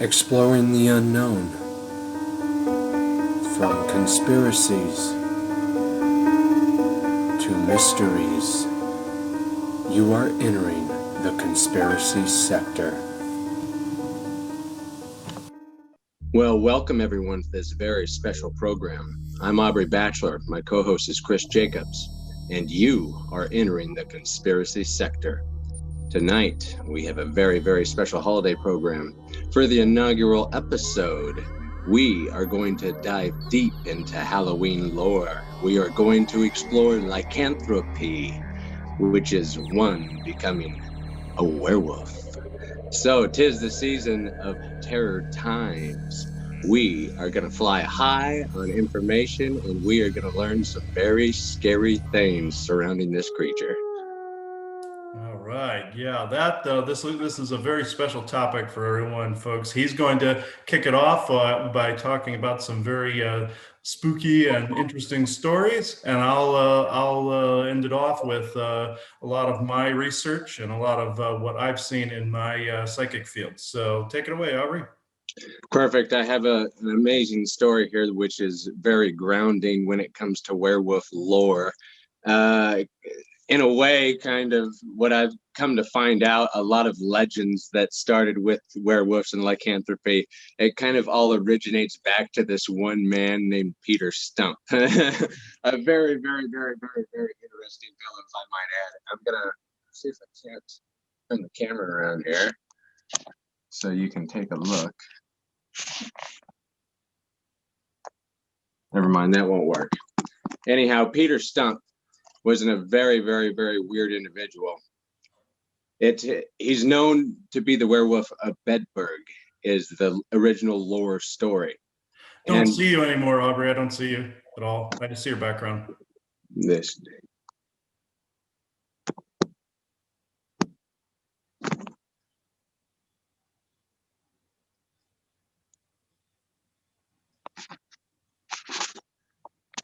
Exploring the unknown, from conspiracies to mysteries. You are entering the conspiracy sector. Well, welcome everyone to this very special program. I'm Aubrey Batchelor, my co-host is Chris Jacobs, and you are entering the conspiracy sector. Tonight, we have a very, very special holiday program. For the inaugural episode, we are going to dive deep into Halloween lore. We are going to explore lycanthropy, which is one becoming a werewolf. So, 'tis the season of terror times. We are going to fly high on information and we are going to learn some very scary things surrounding this creature. All right, yeah, this is a very special topic for everyone, folks. He's going to kick it off by talking about some very spooky and interesting stories, and I'll end it off with a lot of my research and a lot of what I've seen in my psychic field. So take it away, Aubrey. Perfect. I have an amazing story here, which is very grounding when it comes to werewolf lore. In a way, kind of what I've come to find out, a lot of legends that started with werewolves and lycanthropy, it kind of all originates back to this one man named Peter Stumpp. A very, very, very, very, very interesting fellow, if I might add. I'm gonna see if I can't turn the camera around here so you can take a look. Never mind, that won't work. Anyhow, Peter Stumpp was a very, very, very weird individual. He's known to be the werewolf of Bedburg, is the original lore story. Don't see you anymore, Aubrey. I don't see you at all. I just see your background. This.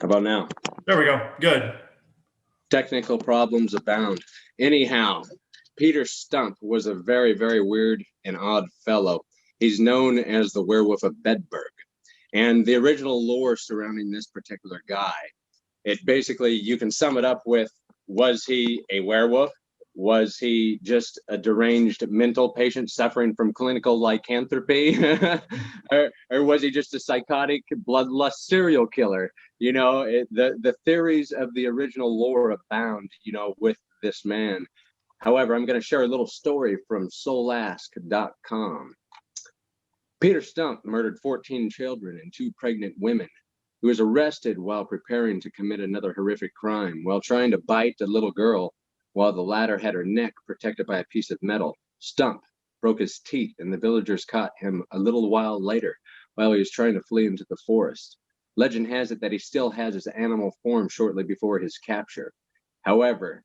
How about now? There we go. Good. Technical problems abound. Anyhow, Peter Stumpp was a very, very weird and odd fellow. He's known as the werewolf of Bedburg. And the original lore surrounding this particular guy, it basically, you can sum it up with, was he a werewolf? Was he just a deranged mental patient suffering from clinical lycanthropy? or was he just a psychotic bloodlust serial killer? You know, the theories of the original lore abound, you know, with this man. However, I'm going to share a little story from soulask.com. Peter Stumpp murdered 14 children and 2 pregnant women. He was arrested while preparing to commit another horrific crime. While trying to bite a little girl, while the latter had her neck protected by a piece of metal, Stumpp broke his teeth, and the villagers caught him a little while later while he was trying to flee into the forest. Legend has it that he still has his animal form shortly before his capture. However,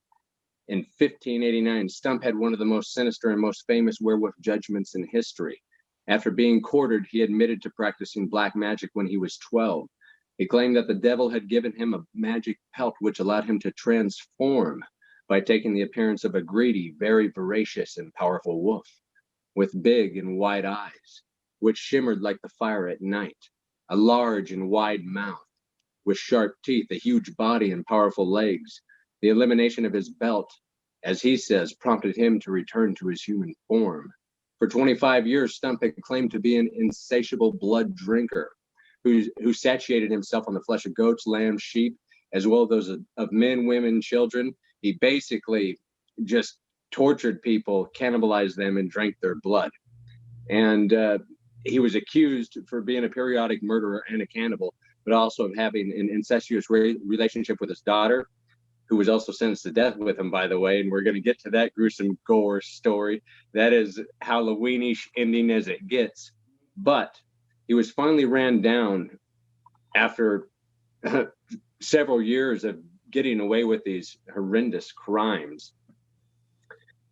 in 1589, Stumpp had one of the most sinister and most famous werewolf judgments in history. After being quartered, he admitted to practicing black magic when he was 12. He claimed that the devil had given him a magic pelt which allowed him to transform by taking the appearance of a greedy, very voracious and powerful wolf with big and wide eyes, which shimmered like the fire at night, a large and wide mouth with sharp teeth, a huge body and powerful legs. The elimination of his belt, as he says, prompted him to return to his human form. For 25 years, Stumpp had claimed to be an insatiable blood drinker who satiated himself on the flesh of goats, lambs, sheep, as well as those of men, women, children. He basically just tortured people, cannibalized them, and drank their blood. And he was accused for being a periodic murderer and a cannibal, but also of having an incestuous relationship with his daughter, who was also sentenced to death with him, by the way. And we're going to get to that gruesome gore story. That is Halloweenish ending as it gets. But he was finally ran down after several years of getting away with these horrendous crimes.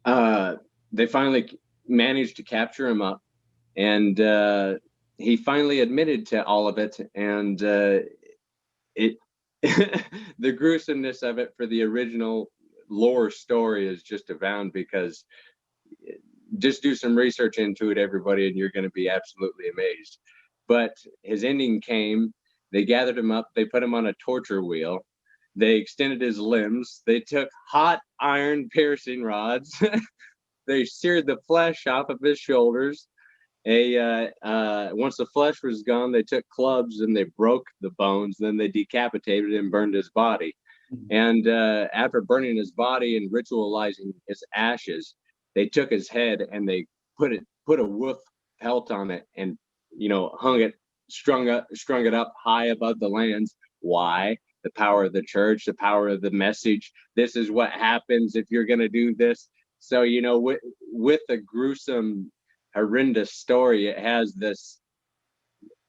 They finally managed to capture him up, and he finally admitted to all of it. And it the gruesomeness of it for the original lore story is just abound, because just do some research into it, everybody, and you're going to be absolutely amazed. But his ending came. They gathered him up. They put him on a torture wheel. They extended his limbs. They took hot iron piercing rods. They seared the flesh off of his shoulders. Once the flesh was gone, they took clubs and they broke the bones. Then they decapitated and burned his body. And after burning his body and ritualizing his ashes, they took his head and they put a wolf pelt on it and strung it up high above the lands. Why? The power of the church, the power of the message. This is what happens if you're going to do this. So with a gruesome, horrendous story, it has this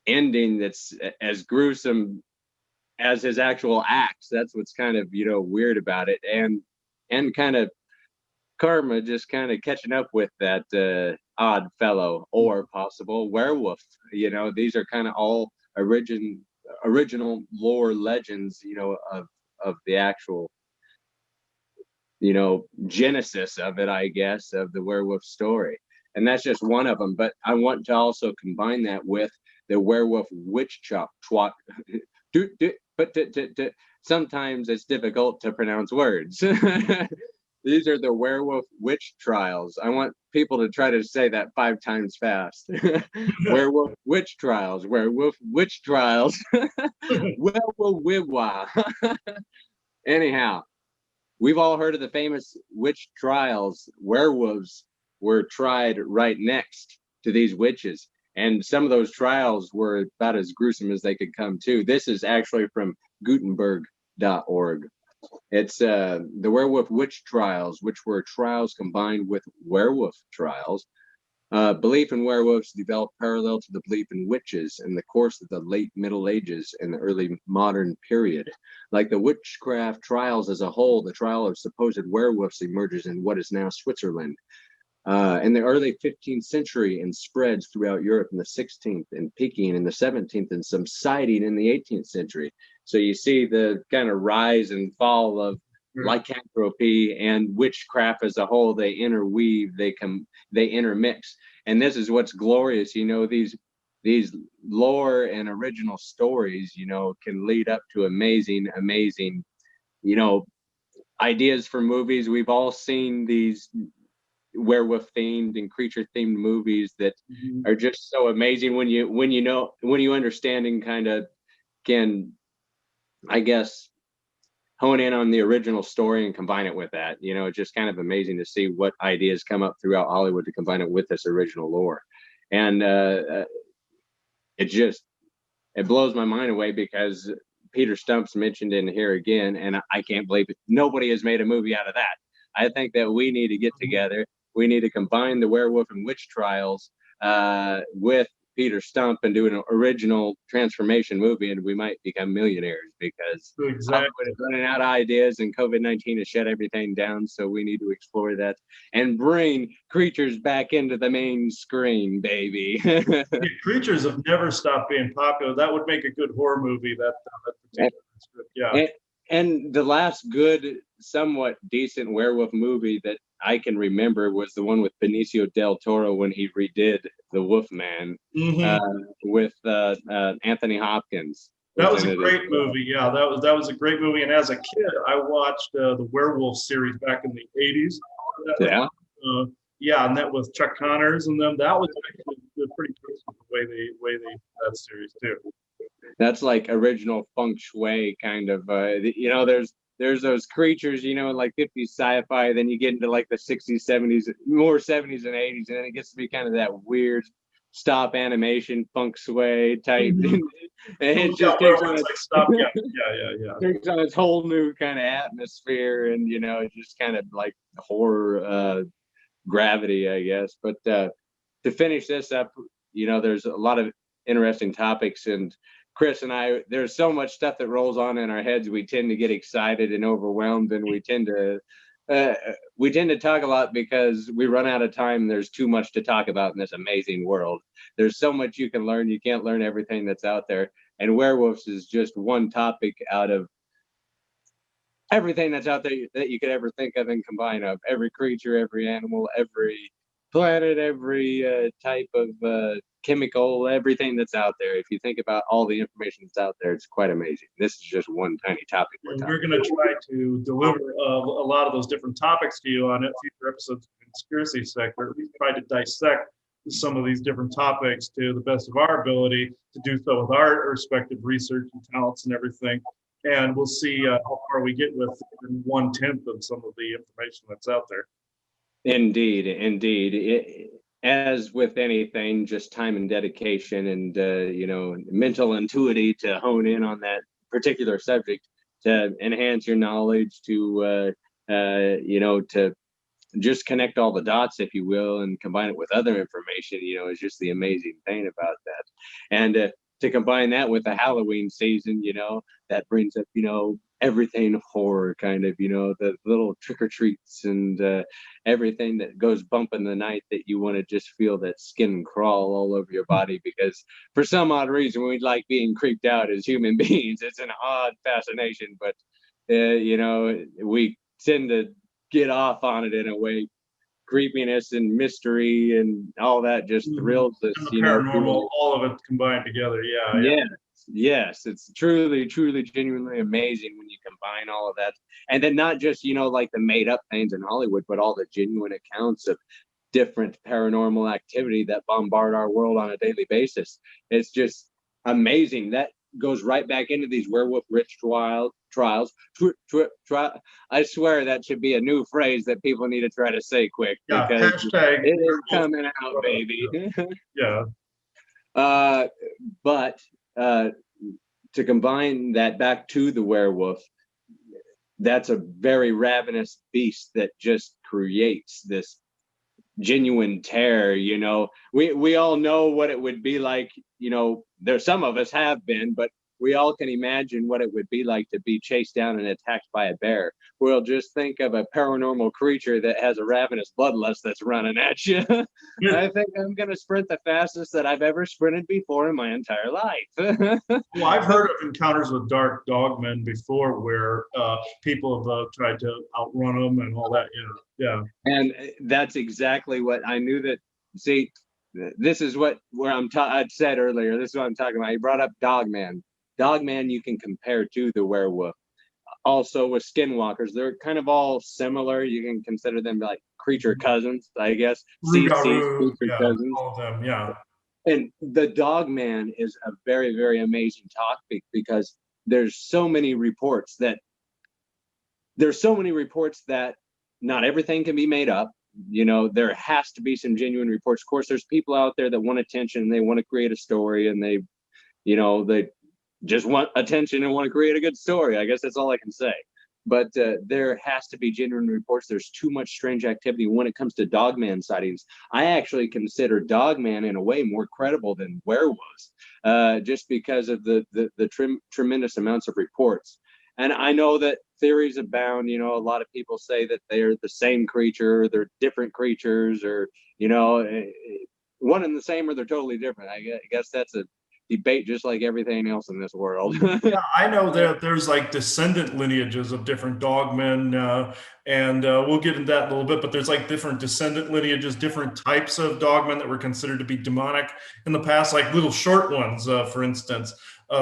ending that's as gruesome as his actual acts. That's what's kind of weird about it, and kind of karma just kind of catching up with that odd fellow or possible werewolf. These are kind of all original lore legends, of the actual genesis of it, I guess, of the werewolf story. And that's just one of them. But I want to also combine that with the werewolf witch chop. But sometimes it's difficult to pronounce words. These are the werewolf witch trials. I want people to try to say that 5 times fast. Werewolf witch trials. Werewolf witch trials. Werewolf wibwa. Anyhow, we've all heard of the famous witch trials. Werewolves were tried right next to these witches. And some of those trials were about as gruesome as they could come too. This is actually from Gutenberg.org. It's the werewolf witch trials, which were trials combined with werewolf trials. Belief in werewolves developed parallel to the belief in witches in the course of the late Middle Ages and the early modern period. Like the witchcraft trials as a whole, the trial of supposed werewolves emerges in what is now Switzerland in the early 15th century and spreads throughout Europe in the 16th and peaking in the 17th and subsiding in the 18th century. So you see the kind of rise and fall of lycanthropy and witchcraft as a whole. They interweave, they intermix. And this is what's glorious, these lore and original stories, can lead up to amazing, ideas for movies. We've all seen these werewolf themed and creature themed movies that are just so amazing when you understand and kind of can, I guess, hone in on the original story and combine it with that. It's just kind of amazing to see what ideas come up throughout Hollywood to combine it with this original lore. And it blows my mind away because Peter Stump's mentioned in here again, and I can't believe it. Nobody has made a movie out of that. I think that we need to get together. We need to combine the werewolf and witch trials with Peter Stumpp and do an original transformation movie, and we might become millionaires because Hollywood is running out of ideas and COVID-19 has shut everything down. So we need to explore that and bring creatures back into the main screen, baby. Creatures have never stopped being popular. That would make a good horror movie. That particular script, yeah. And the last good, somewhat decent werewolf movie that I can remember was the one with Benicio del Toro when he redid The Wolfman with Anthony Hopkins. That was a great movie. Yeah, that was a great movie. And as a kid, I watched the Werewolf series back in the 80s. Yeah, and that with Chuck Connors and them. That was actually pretty good the way they that series too. That's like original feng shui kind of. There's those creatures, in like 50s sci-fi. Then you get into like the 60s, 70s, more 70s and 80s, and then it gets to be kind of that weird stop animation feng shui type. And it just takes on takes on its whole new kind of atmosphere, and it's just kind of like horror gravity, I guess. But to finish this up, there's a lot of interesting topics, and Chris and I, there's so much stuff that rolls on in our heads. We tend to get excited and overwhelmed, and we tend to talk a lot because we run out of time. There's too much to talk about in this amazing world. There's so much you can learn. You can't learn everything that's out there. And werewolves is just one topic out of everything that's out there that you could ever think of and combine of. Every creature, every animal, every planet, every type of chemical, everything that's out there. If you think about all the information that's out there, it's quite amazing. This is just one tiny topic we're And talking we're going to try to deliver a lot of those different topics to you on future episodes of Conspiracy Sector. We try to dissect some of these different topics to the best of our ability to do so with our respective research and talents and everything. And we'll see how far we get with 1/10 of some of the information that's out there. Indeed, indeed. As with anything, just time and dedication and mental intuitivity to hone in on that particular subject, to enhance your knowledge, to just connect all the dots, if you will, and combine it with other information, is just the amazing thing about that. And to combine that with the Halloween season, that brings up, everything horror kind of, the little trick or treats and everything that goes bump in the night that you want to just feel that skin crawl all over your body, because for some odd reason we like being creeped out as human beings. It's an odd fascination, but we tend to get off on it in a way. Creepiness and mystery and all that just thrills us, and the paranormal, all of it combined together. Yes, it's truly genuinely amazing when you combine all of that, and then not just like the made up things in Hollywood, but all the genuine accounts of different paranormal activity that bombard our world on a daily basis. It's just amazing. That goes right back into these werewolf witch trials. I swear that should be a new phrase that people need to try to say quick, because hashtag it is coming out, baby. Yeah. But to combine that back to the werewolf, that's a very ravenous beast that just creates this genuine terror. We all know what it would be like. There's some of us have been, but we all can imagine what it would be like to be chased down and attacked by a bear. We'll just think of a paranormal creature that has a ravenous bloodlust that's running at you. I think I'm going to sprint the fastest that I've ever sprinted before in my entire life. Well, I've heard of encounters with dark dogmen before where people have tried to outrun them and all that. Yeah. And that's exactly what I knew. That, see, this is where I'd said earlier, this is what I'm talking about. You brought up Dogman. Dogman you can compare to the werewolf. Also with skinwalkers, they're kind of all similar. You can consider them like creature cousins, I guess. Creature cousins. All of them, yeah. And the Dogman is a very, very amazing topic, because there's so many reports that not everything can be made up. There has to be some genuine reports. Of course, there's people out there that want attention and they want to create a story, and they just want attention and want to create a good story. I guess that's all I can say. But there has to be genuine reports. There's too much strange activity when it comes to Dogman sightings. I actually consider Dogman in a way more credible than werewolves, just because of the tremendous amounts of reports. And I know that theories abound. A lot of people say that they're the same creature, they're different creatures, or one and the same, or they're totally different. I guess that's a debate, just like everything else in this world. Yeah, I know there's like descendant lineages of different dogmen, and we'll get into that in a little bit, but there's like different descendant lineages, different types of dogmen that were considered to be demonic in the past, like little short ones, for instance.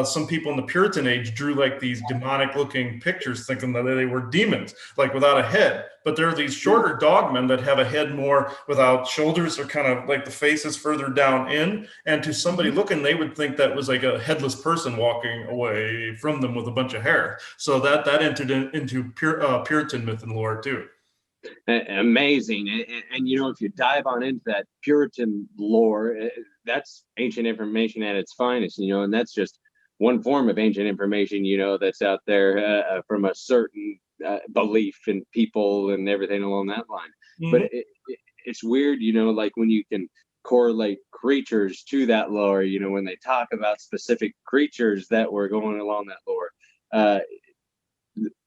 Some people in the Puritan age drew like these demonic looking pictures thinking that they were demons, like without a head. But there are these shorter dogmen that have a head more without shoulders, or kind of like the face is further down in. And to somebody looking, they would think that was like a headless person walking away from them with a bunch of hair. So that entered into Puritan myth and lore too. Amazing. And if you dive on into that Puritan lore, that's ancient information at its finest, and that's just one form of ancient information, that's out there from a certain belief in people and everything along that line. Mm-hmm. But it's weird, like when you can correlate creatures to that lore, when they talk about specific creatures that were going along that lore,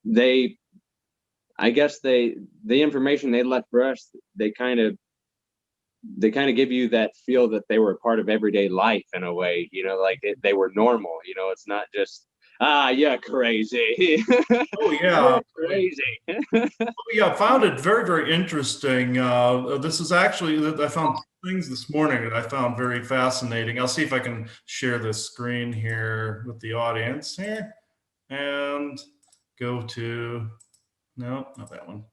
the information they left for us, they kind of give you that feel that they were a part of everyday life in a way, like they were normal. It's not just Yeah, crazy. Oh yeah, You're crazy. yeah. I found it very, very interesting. This is actually I found things this morning that I found very fascinating. I'll see if I can share this screen here with the audience here, and go to no, not that one.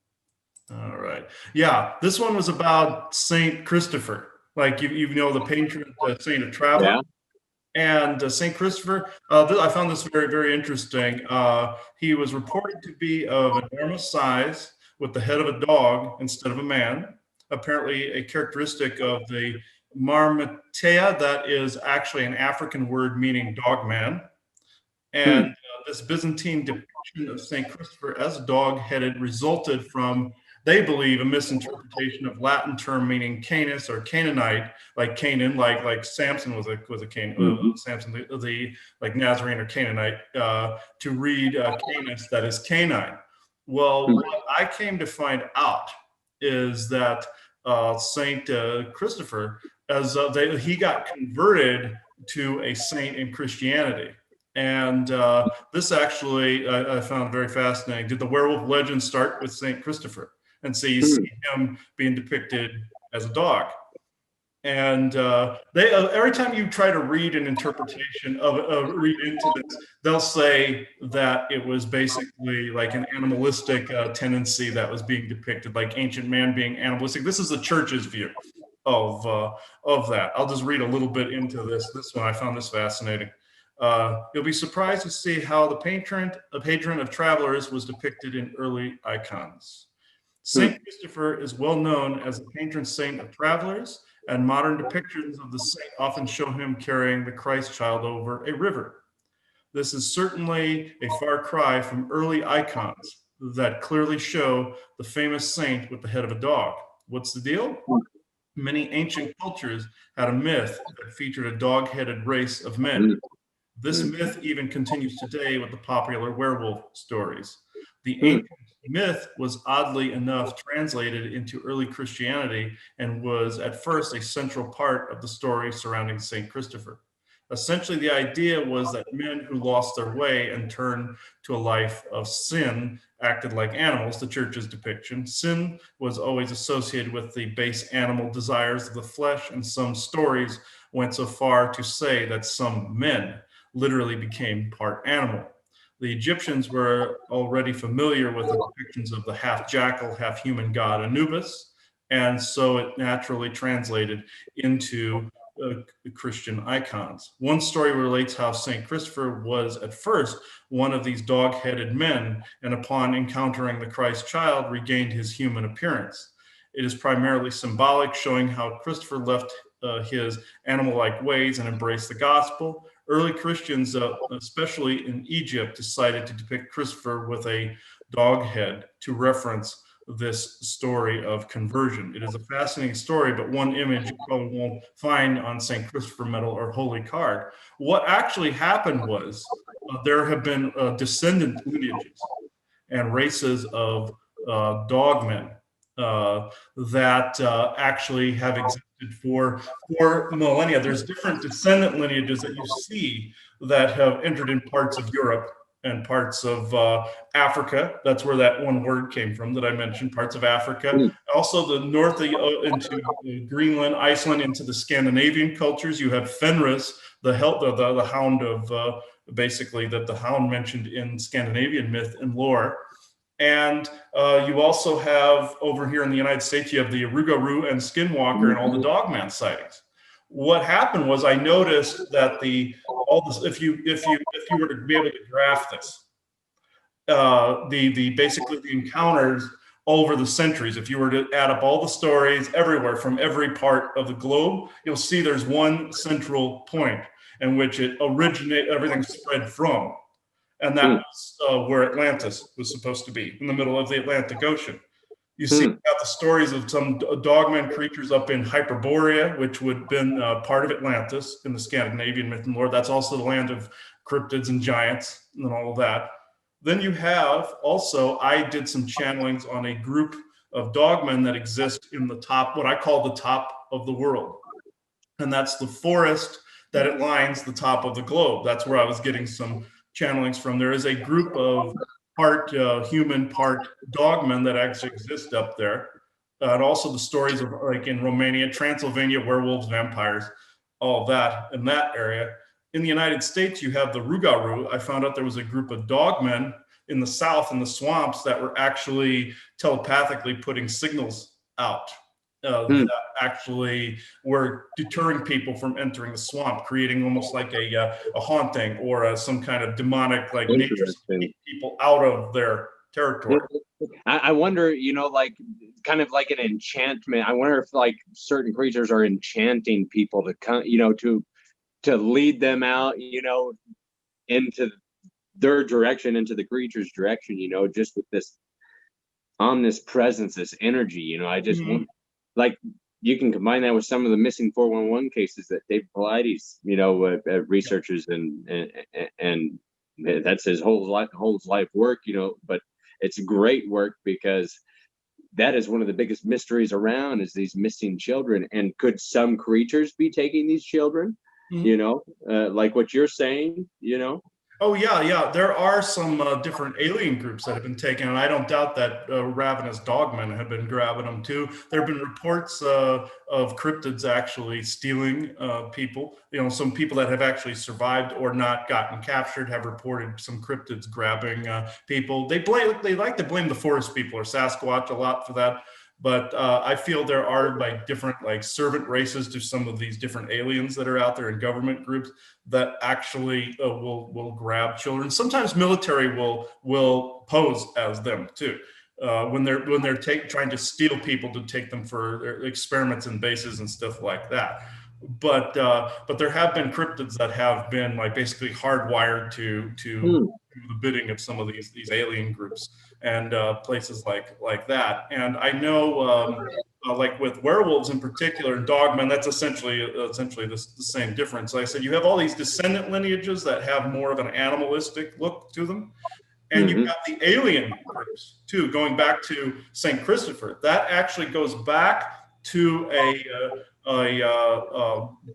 All right. Yeah, this one was about Saint Christopher. Like you know the patron saint of travel. Yeah. And St. Christopher, I found this very, very interesting. He was reported to be of enormous size with the head of a dog instead of a man, apparently a characteristic of the Marmatea, that is actually an African word meaning dog man. And Hmm. this Byzantine depiction of St. Christopher as dog-headed resulted from, they believe, a misinterpretation of Latin term meaning Canis or Canaanite, like Canaan, like Samson was a Can, Mhm. Samson the like Nazarene or Canaanite, to read Canis, that is canine. Well, Hmm. what I came to find out is that Saint Christopher, as he got converted to a saint in Christianity. And this actually I found very fascinating. Did the werewolf legend start with St. Christopher? And so you see Hmm. him being depicted as a dog. And every time you try to read an interpretation of read into this, they'll say that it was basically like an animalistic tendency that was being depicted, like ancient man being animalistic. This is the church's view of that. I'll just read a little bit into this. This one I found this fascinating. You'll be surprised to see how the patron of travelers was depicted in early icons. Hmm. Saint Christopher is well known as the patron saint of travelers, and modern depictions of the saint often show him carrying the Christ child over a river. This is certainly a far cry from early icons that clearly show the famous saint with the head of a dog. What's the deal? Many ancient cultures had a myth that featured a dog-headed race of men. Hmm. This Hmm. myth even continues today with the popular werewolf stories. The Hmm. ancient myth was oddly enough translated into early Christianity and was at first a central part of the story surrounding St. Christopher. Essentially, the idea was that men who lost their way and turned to a life of sin acted like animals, the church's depiction. Sin was always associated with the base animal desires of the flesh, and some stories went so far to say that some men literally became part animal. The Egyptians were already familiar with the depictions of the half jackal, half human god Anubis, and so it naturally translated into Christian icons. One story relates how St. Christopher was at first one of these dog headed men, and upon encountering the Christ child, regained his human appearance. It is primarily symbolic, showing how Christopher left his animal like ways and embraced the gospel. Early Christians, especially in Egypt, decided to depict Christopher with a dog head to reference this story of conversion. It is a fascinating story, but one image you probably won't find on St. Christopher medal or holy card. What actually happened was there have been descendant lineages and races of dogmen that actually have existed for millennia. There's different descendant lineages that you see that have entered in parts of Europe and parts of Africa. That's where that one word came from that I mentioned, parts of Africa. Hmm. Also the north into Greenland, Iceland, into the Scandinavian cultures. You have Fenris, the hound of basically that the hound mentioned in Scandinavian myth and lore. And you also have over here in the United States, you have the Rougarou and Skinwalker and all the Dogman sightings. What happened was I noticed that all this, if you were to be able to graph this, the basically the encounters over the centuries, if you were to add up all the stories everywhere from every part of the globe, you'll see there's one central point in which everything spread from. And that Hmm. was where Atlantis was supposed to be, in the middle of the Atlantic Ocean. You see Hmm. about the stories of some dogman creatures up in Hyperborea, which would have been part of Atlantis in the Scandinavian myth and lore. That's also the land of cryptids and giants and all of that. Then you have also, I did some channelings on a group of dogmen that exist in the top, what I call the top of the world. And that's the forest that it lines the top of the globe. That's where I was getting some channelings from. There is a group of part human, part dogmen that actually exist up there. And also the stories of, like in Romania, Transylvania, werewolves, vampires, all of that in that area. In the United States, you have the Rougarou. I found out there was a group of dogmen in the South, in the swamps, that were actually telepathically putting signals out that actually were deterring people from entering the swamp, creating almost like a haunting or some kind of demonic, like nature, keep people out of their territory. I wonder, like kind of like an enchantment. I wonder if like certain creatures are enchanting people to come, to lead them out, into their direction, into the creature's direction, just with this omnipresence, this energy, I just want, like, you can combine that with some of the missing 411 cases that Dave Paulides, researchers and that's his whole life work, but it's great work because that is one of the biggest mysteries around, is these missing children. And could some creatures be taking these children? Like what you're saying, Oh yeah. There are some different alien groups that have been taken, and I don't doubt that ravenous dogmen have been grabbing them too. There have been reports of cryptids actually stealing people. Some people that have actually survived or not gotten captured have reported some cryptids grabbing people. They like to blame the forest people or Sasquatch a lot for that. But I feel there are like different like servant races to some of these different aliens that are out there in government groups that actually will grab children. Sometimes military will pose as them too. When they're trying to steal people to take them for their experiments in bases and stuff like that. But there have been cryptids that have been like basically hardwired to the bidding of some of these alien groups and places like that. And I know like with werewolves in particular and dogmen, that's essentially the same difference. Like I said, you have all these descendant lineages that have more of an animalistic look to them. And you have the alien groups too, going back to St. Christopher. That actually goes back to a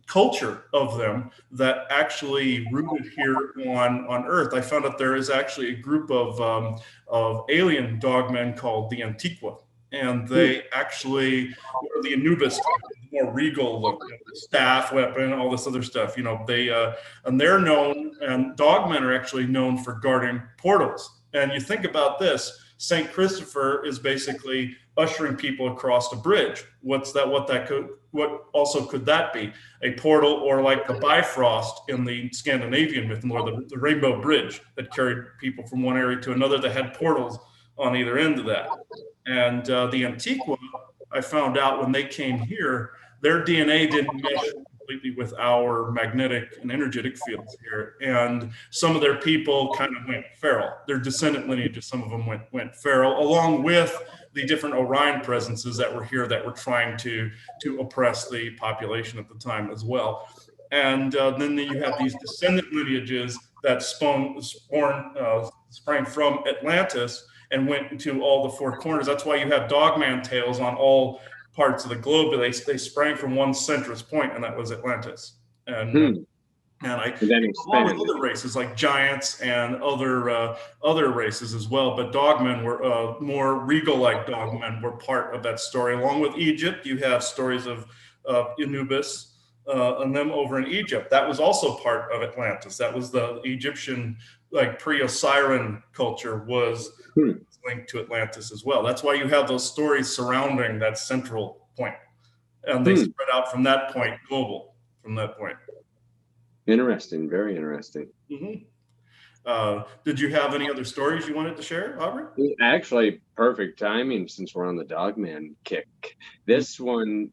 culture of them that actually rooted here on Earth. I found out there is actually a group of alien dogmen called the Antiqua, and they actually were the Anubis, more regal look, staff, weapon, all this other stuff. And they're known, and dogmen are actually known for guarding portals. And you think about this, St. Christopher is basically ushering people across a bridge. What also could that be? A portal, or like the Bifrost in the Scandinavian myth, or the Rainbow Bridge that carried people from one area to another, that had portals on either end of that. And the Antiqua, I found out when they came here, their DNA didn't mesh completely with our magnetic and energetic fields here. And some of their people kind of went feral. Their descendant lineages, some of them went feral, along with the different Orion presences that were here that were trying to oppress the population at the time as well. And then you have these descendant lineages that sprang from Atlantis and went into all the four corners. That's why you have dogman tales on all parts of the globe. They sprang from one centrist point, and that was Atlantis. And along with other races like giants and other races as well. But dogmen were more regal-like dogmen were part of that story. Along with Egypt, you have stories of Anubis and them over in Egypt. That was also part of Atlantis. That was the Egyptian, like pre-Osirian culture was linked to Atlantis as well. That's why you have those stories surrounding that central point, and they spread out from that point global from that point. Interesting, very interesting. Did you have any other stories you wanted to share, Aubrey? Actually, perfect timing since we're on the Dogman kick. This one,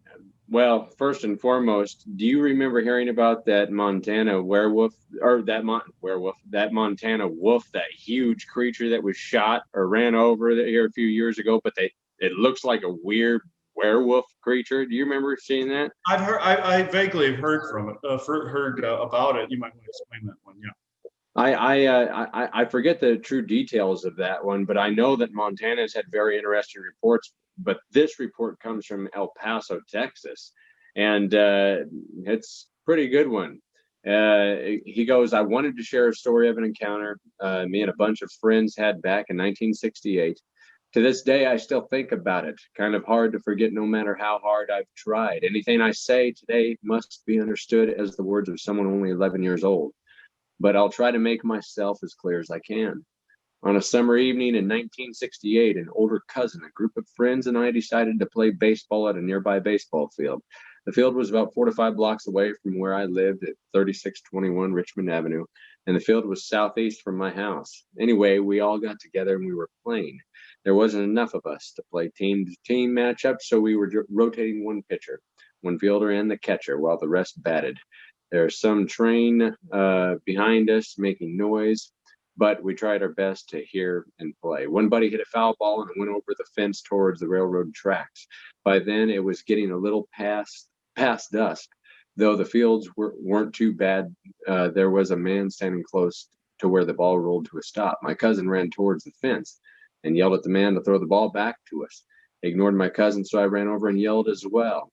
well, first and foremost, do you remember hearing about that Montana werewolf, or that Montana wolf, that huge creature that was shot or ran over here a few years ago, but it looks like a weird werewolf creature? Do you remember seeing that? I vaguely have heard from it, heard about it. You might want to explain that one, yeah. I forget the true details of that one, but I know that Montana's had very interesting reports. But this report comes from El Paso, Texas, and it's a pretty good one. He goes, I wanted to share a story of an encounter me and a bunch of friends had back in 1968. To this day, I still think about it. Kind of hard to forget no matter how hard I've tried. Anything I say today must be understood as the words of someone only 11 years old. But I'll try to make myself as clear as I can. On a summer evening in 1968, an older cousin, a group of friends, and I decided to play baseball at a nearby baseball field. The field was about 4 to 5 blocks away from where I lived at 3621 Richmond Avenue, and the field was southeast from my house. Anyway, we all got together and we were playing. There wasn't enough of us to play team-to-team matchups, so we were rotating one pitcher, one fielder, and the catcher, while the rest batted. There's some train behind us making noise, but we tried our best to hear and play. One buddy hit a foul ball and it went over the fence towards the railroad tracks. By then, it was getting a little past dusk. Though the fields weren't too bad, there was a man standing close to where the ball rolled to a stop. My cousin ran towards the fence and yelled at the man to throw the ball back to us. He ignored my cousin, so I ran over and yelled as well.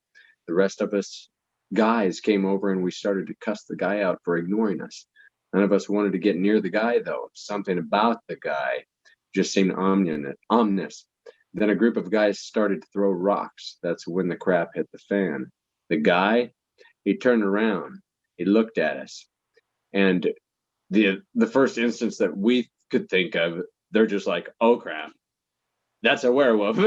The rest of us guys came over and we started to cuss the guy out for ignoring us. None of us wanted to get near the guy, though. Something about the guy just seemed ominous. Then a group of guys started to throw rocks. That's when the crap hit the fan. The guy, he turned around. He looked at us. And the first instance that we could think of, they're just like, oh, crap. That's a werewolf.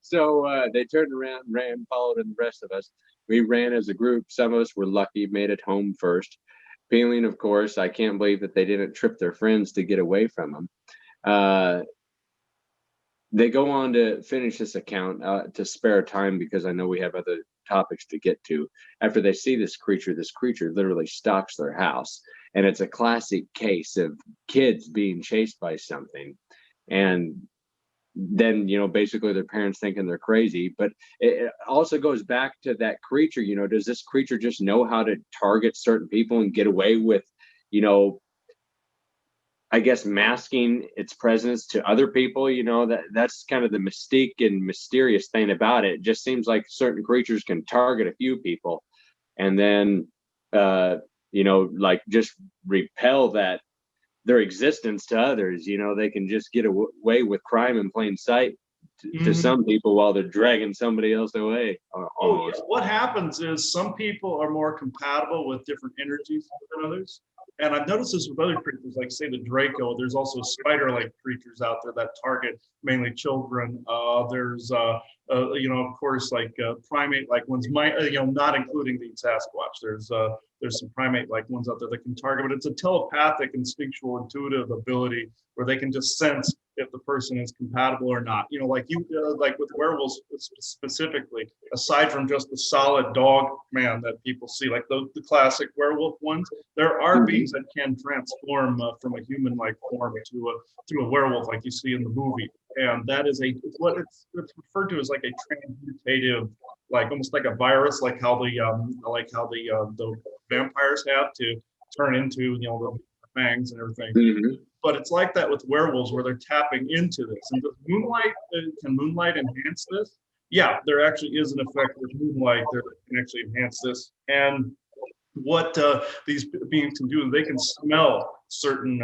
So they turned around, ran, followed in the rest of us. We ran as a group. Some of us were lucky, made it home first. Feeling, of course, I can't believe that they didn't trip their friends to get away from them. They go on to finish this account to spare time because I know we have other topics to get to. After they see this creature literally stalks their house. And it's a classic case of kids being chased by something. And then, basically their parents thinking they're crazy. But it also goes back to that creature, does this creature just know how to target certain people and get away with, I guess, masking its presence to other people? That's kind of the mystique and mysterious thing about it. It just seems like certain creatures can target a few people and then, just repel their existence to others. They can just get away with crime in plain sight to some people while they're dragging somebody else away. What happens is some people are more compatible with different energies than others. And I've noticed this with other creatures, like say the Draco. There's also spider-like creatures out there that target mainly children. There's, of course, like primate-like ones, not including the Sasquatch. There's some primate-like ones out there that can target, but it's a telepathic, instinctual, intuitive ability where they can just sense if the person is compatible or not. Like with werewolves specifically, aside from just the solid dog man that people see, like the classic werewolf ones, there are beings that can transform from a human-like form to a werewolf, like you see in the movie. And that is what it's referred to as like a transmutative, like almost like a virus, like how the vampires have to turn into the fangs and everything. But it's like that with werewolves, where they're tapping into this. And can moonlight enhance this? Yeah, there actually is an effect with moonlight that can actually enhance this. And what these beings can do, they can smell certain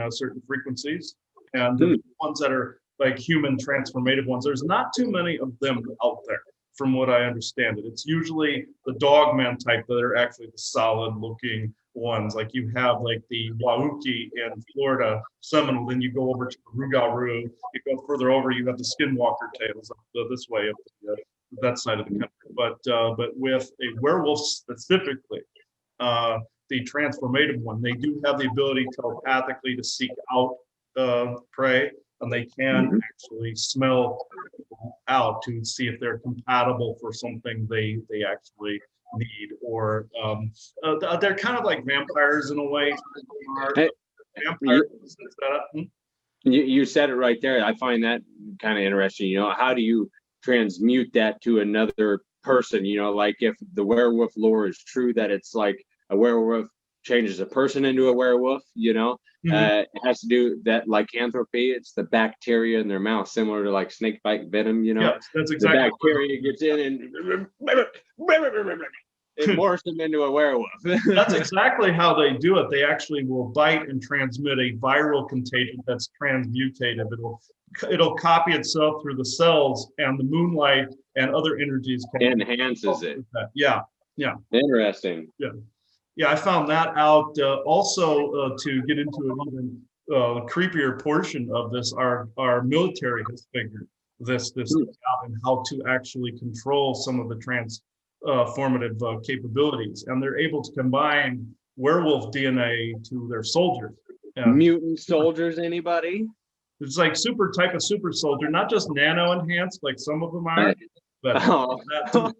frequencies, and the ones that are like human transformative ones, there's not too many of them out there, from what I understand it. It's usually the Dogman type that are actually the solid looking ones. Like you have like the Wauki in Florida, Seminole, then you go over to the Rougarou, you go further over, you have the Skinwalker tails up this way, up that side of the country. But with a werewolf specifically, the transformative one, they do have the ability telepathically to seek out prey, and they can actually smell out to see if they're compatible for something they actually need, or they're kind of like vampires in a way. You said it right there. I find that kind of interesting. How do you transmute that to another person? Like if the werewolf lore is true, that it's like a werewolf changes a person into a werewolf, it has to do that lycanthropy. It's the bacteria in their mouth, similar to like snake bite venom, Yes, that's exactly the bacteria gets in it morphs them into a werewolf. That's exactly how they do it. They actually will bite and transmit a viral contagion that's transmutative. It'll copy itself through the cells, and the moonlight and other energies can enhances it. Yeah. Interesting. Yeah, I found that out. Also, to get into an even creepier portion of this, our military has figured this out, and how to actually control some of the transformative capabilities, and they're able to combine werewolf DNA to their soldiers. Mutant soldiers, anybody? It's like type of super soldier, not just nano enhanced like some of them are, but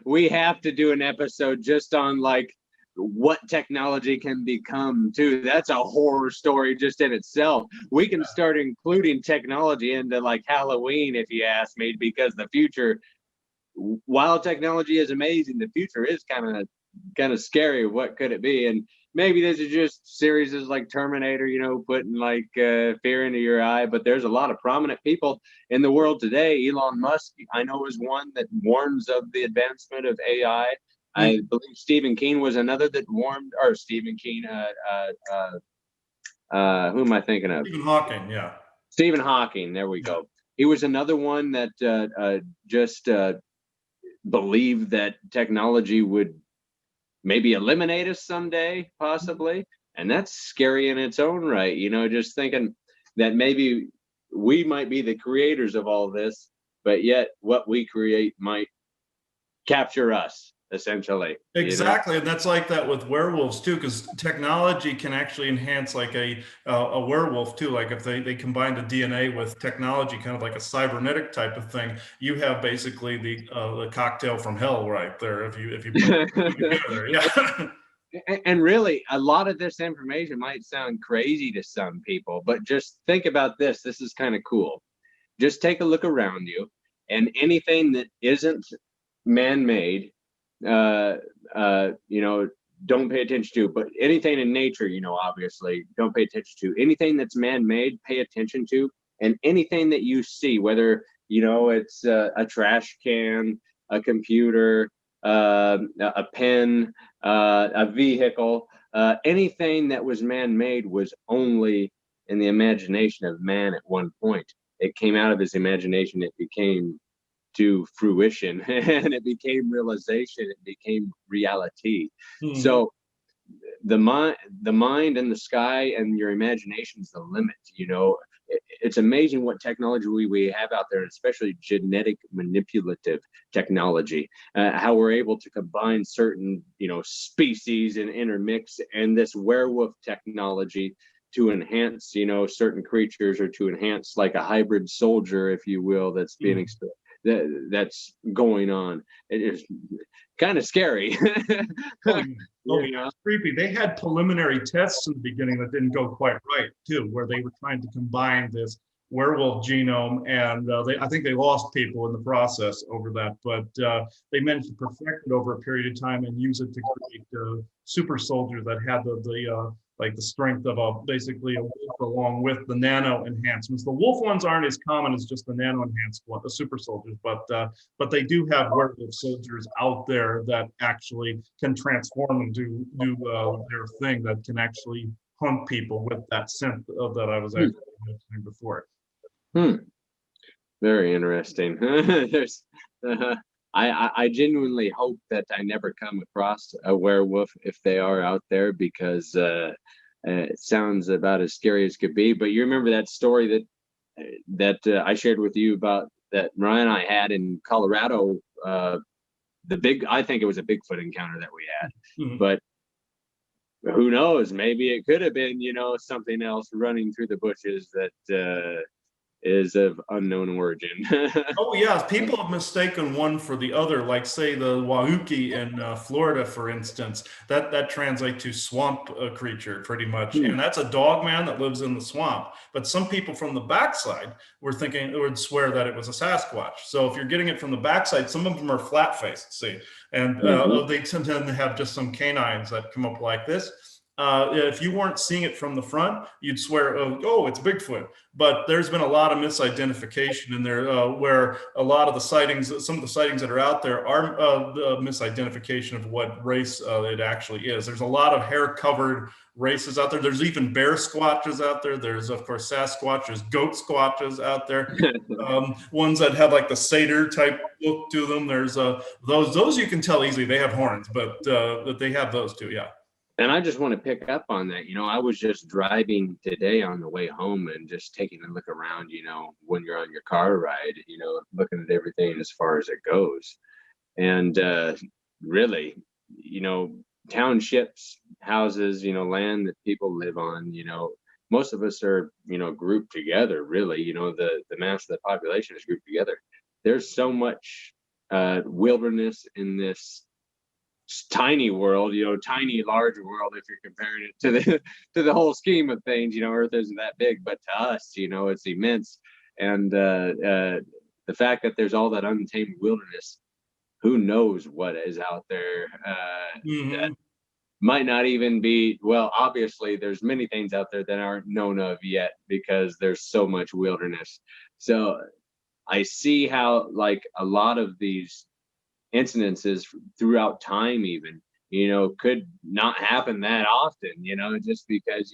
we have to do an episode just on like what technology can become too. That's a horror story just in itself. We can start including technology into like Halloween, if you ask me, because the future, while technology is amazing, the future is kind of scary. What could it be? And maybe this is just series like Terminator, putting like fear into your eye. But there's a lot of prominent people in the world today. Elon Musk, I know, is one that warns of the advancement of AI. I believe Stephen King was another that warned, or Stephen King, who am I thinking of? Stephen Hawking, yeah. Stephen Hawking, there we go. He was another one that just believed that technology would maybe eliminate us someday, possibly. And that's scary in its own right, just thinking that maybe we might be the creators of all this, but yet what we create might capture us, essentially. Exactly. And that's like that with werewolves too, because technology can actually enhance like a werewolf too. Like if they combine the DNA with technology, kind of like a cybernetic type of thing, you have basically the cocktail from hell right there. If you put it together. Yeah. And really, a lot of this information might sound crazy to some people, but just think about this. This is kind of cool. Just take a look around you, and anything that isn't man-made, don't pay attention to. But anything in nature, obviously, don't pay attention to. Anything that's man-made, pay attention to. And anything that you see, whether it's a trash can, a computer, a pen, a vehicle, anything that was man-made was only in the imagination of man at one point. It came out of his imagination. It became to fruition, and it became realization. It became reality. Mm-hmm. So the mind and the sky and your imagination is the limit. It's amazing what technology we have out there, especially genetic manipulative technology, how we're able to combine certain, species and intermix, and this werewolf technology to enhance, certain creatures, or to enhance like a hybrid soldier, if you will, that's being that's going on. It is kind of scary. It's creepy. They had preliminary tests in the beginning that didn't go quite right too, where they were trying to combine this werewolf genome, and I think they lost people in the process over that, but they managed to perfect it over a period of time and use it to create super soldiers that had the strength of basically a wolf, along with the nano enhancements. The wolf ones aren't as common as just the nano enhanced one, the super soldiers, but they do have werewolf soldiers out there that actually can transform and do their thing, that can actually hunt people with that scent that I was actually mentioning before. Very interesting. There's I genuinely hope that I never come across a werewolf if they are out there, because it sounds about as scary as could be. But you remember that story that I shared with you about that Ryan and I had in Colorado? I think it was a Bigfoot encounter that we had, but who knows? Maybe it could have been, something else running through the bushes that is of unknown origin. Oh yeah, people have mistaken one for the other. Like say the Wauki in Florida, for instance, that translates to swamp creature pretty much, and that's a dogman that lives in the swamp. But some people from the backside would swear that it was a Sasquatch. So if you're getting it from the backside, some of them are flat faced, see, and they tend to have just some canines that come up like this. If you weren't seeing it from the front, you'd swear, oh, it's Bigfoot. But there's been a lot of misidentification in there, where a lot of the sightings, some of the sightings that are out there are the misidentification of what race it actually is. There's a lot of hair-covered races out there. There's even bear squatches out there. There's, of course, Sasquatch. There's goat squatches out there. Ones that have like the satyr type look to them. There's those you can tell easily. They have horns, but they have those too. Yeah. And I just want to pick up on that. I was just driving today on the way home and just taking a look around, when you're on your car ride, looking at everything as far as it goes. And really, townships, houses, land that people live on, most of us are, grouped together, really, the mass of the population is grouped together. There's so much wilderness in this tiny world, tiny large world, if you're comparing it to the whole scheme of things. Earth isn't that big, but to us, it's immense. And the fact that there's all that untamed wilderness, who knows what is out there that might not even be, well, obviously there's many things out there that aren't known of yet because there's so much wilderness. So I see how, like, a lot of these incidences throughout time even, could not happen that often, just because,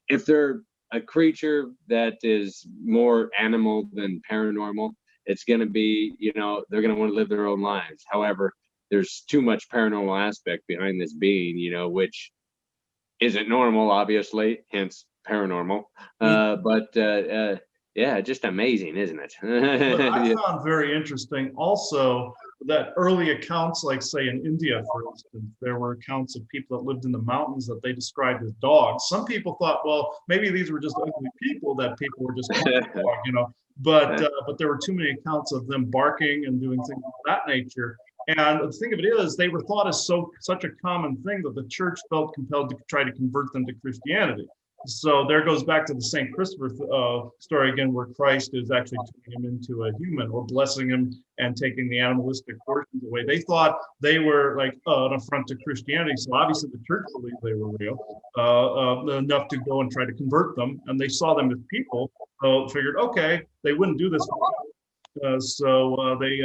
if they're a creature that is more animal than paranormal, it's going to be, they're going to want to live their own lives. However, there's too much paranormal aspect behind this being, which isn't normal, obviously, hence paranormal. But yeah, just amazing, isn't it? What I found very interesting also, that early accounts, like say in India, for instance, there were accounts of people that lived in the mountains that they described as dogs. Some people thought, well, maybe these were just ugly people that people were just dog, but there were too many accounts of them barking and doing things of that nature. And the thing of it is, they were thought as such a common thing that the church felt compelled to try to convert them to Christianity. So there goes back to the St. Christopher story again, where Christ is actually turning him into a human, or blessing him and taking the animalistic portions away. They thought they were like an affront to Christianity. So obviously the church believed they were real, enough to go and try to convert them. And they saw them as people, figured, okay, they wouldn't do this. So they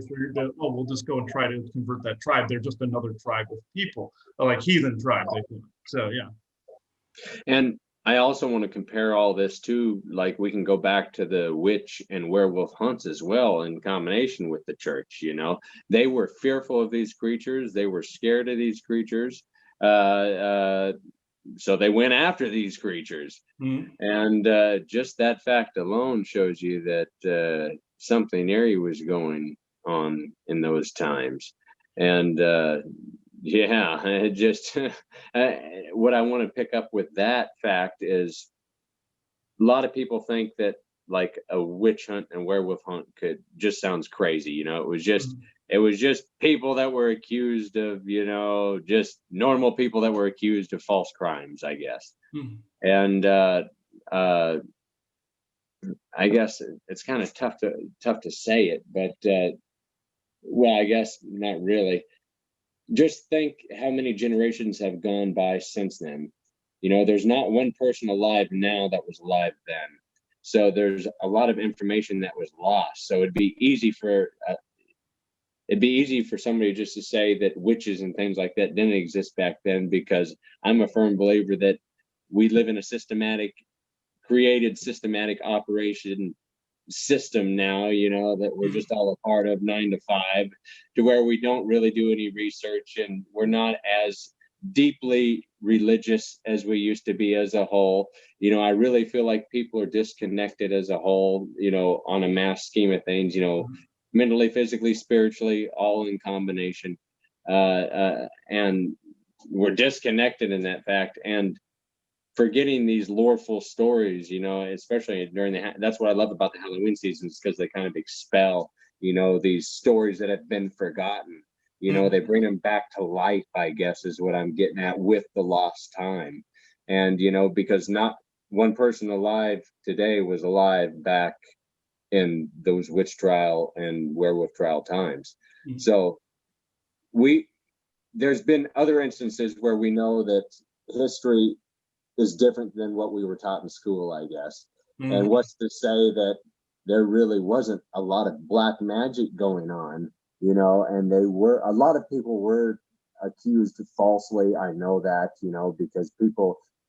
figured that, oh, we'll just go and try to convert that tribe. They're just another tribe of people, like heathen tribe, they think. So yeah. And I also want to compare all this to, like, we can go back to the witch and werewolf hunts as well, in combination with the church. They were fearful of these creatures. They were scared of these creatures. So they went after these creatures. And just that fact alone shows you that something airy was going on in those times. And yeah, it just what I want to pick up with that fact is, a lot of people think that, like, a witch hunt and werewolf hunt just sounds crazy. It was just people that were accused of, just normal people that were accused of false crimes, I guess. And I guess it's kind of tough to say it, but well, I guess not really. Just think how many generations have gone by since then. There's not one person alive now that was alive then. So there's a lot of information that was lost. So it'd be easy for somebody just to say that witches and things like that didn't exist back then, because I'm a firm believer that we live in a created systematic operation system now, that we're just all a part of 9 to 5, to where we don't really do any research, and we're not as deeply religious as we used to be as a whole. I really feel like people are disconnected as a whole, on a mass scheme of things, mentally, physically, spiritually, all in combination. And we're disconnected in that fact, and forgetting these loreful stories, especially during that's what I love about the Halloween seasons, because they kind of expel, these stories that have been forgotten. They bring them back to life, I guess, is what I'm getting at with the lost time. And, because not one person alive today was alive back in those witch trial and werewolf trial times. So there's been other instances where we know that history is different than what we were taught in school, I guess. And what's to say that there really wasn't a lot of black magic going on, you know, and a lot of people were accused falsely. I know that, you know, because it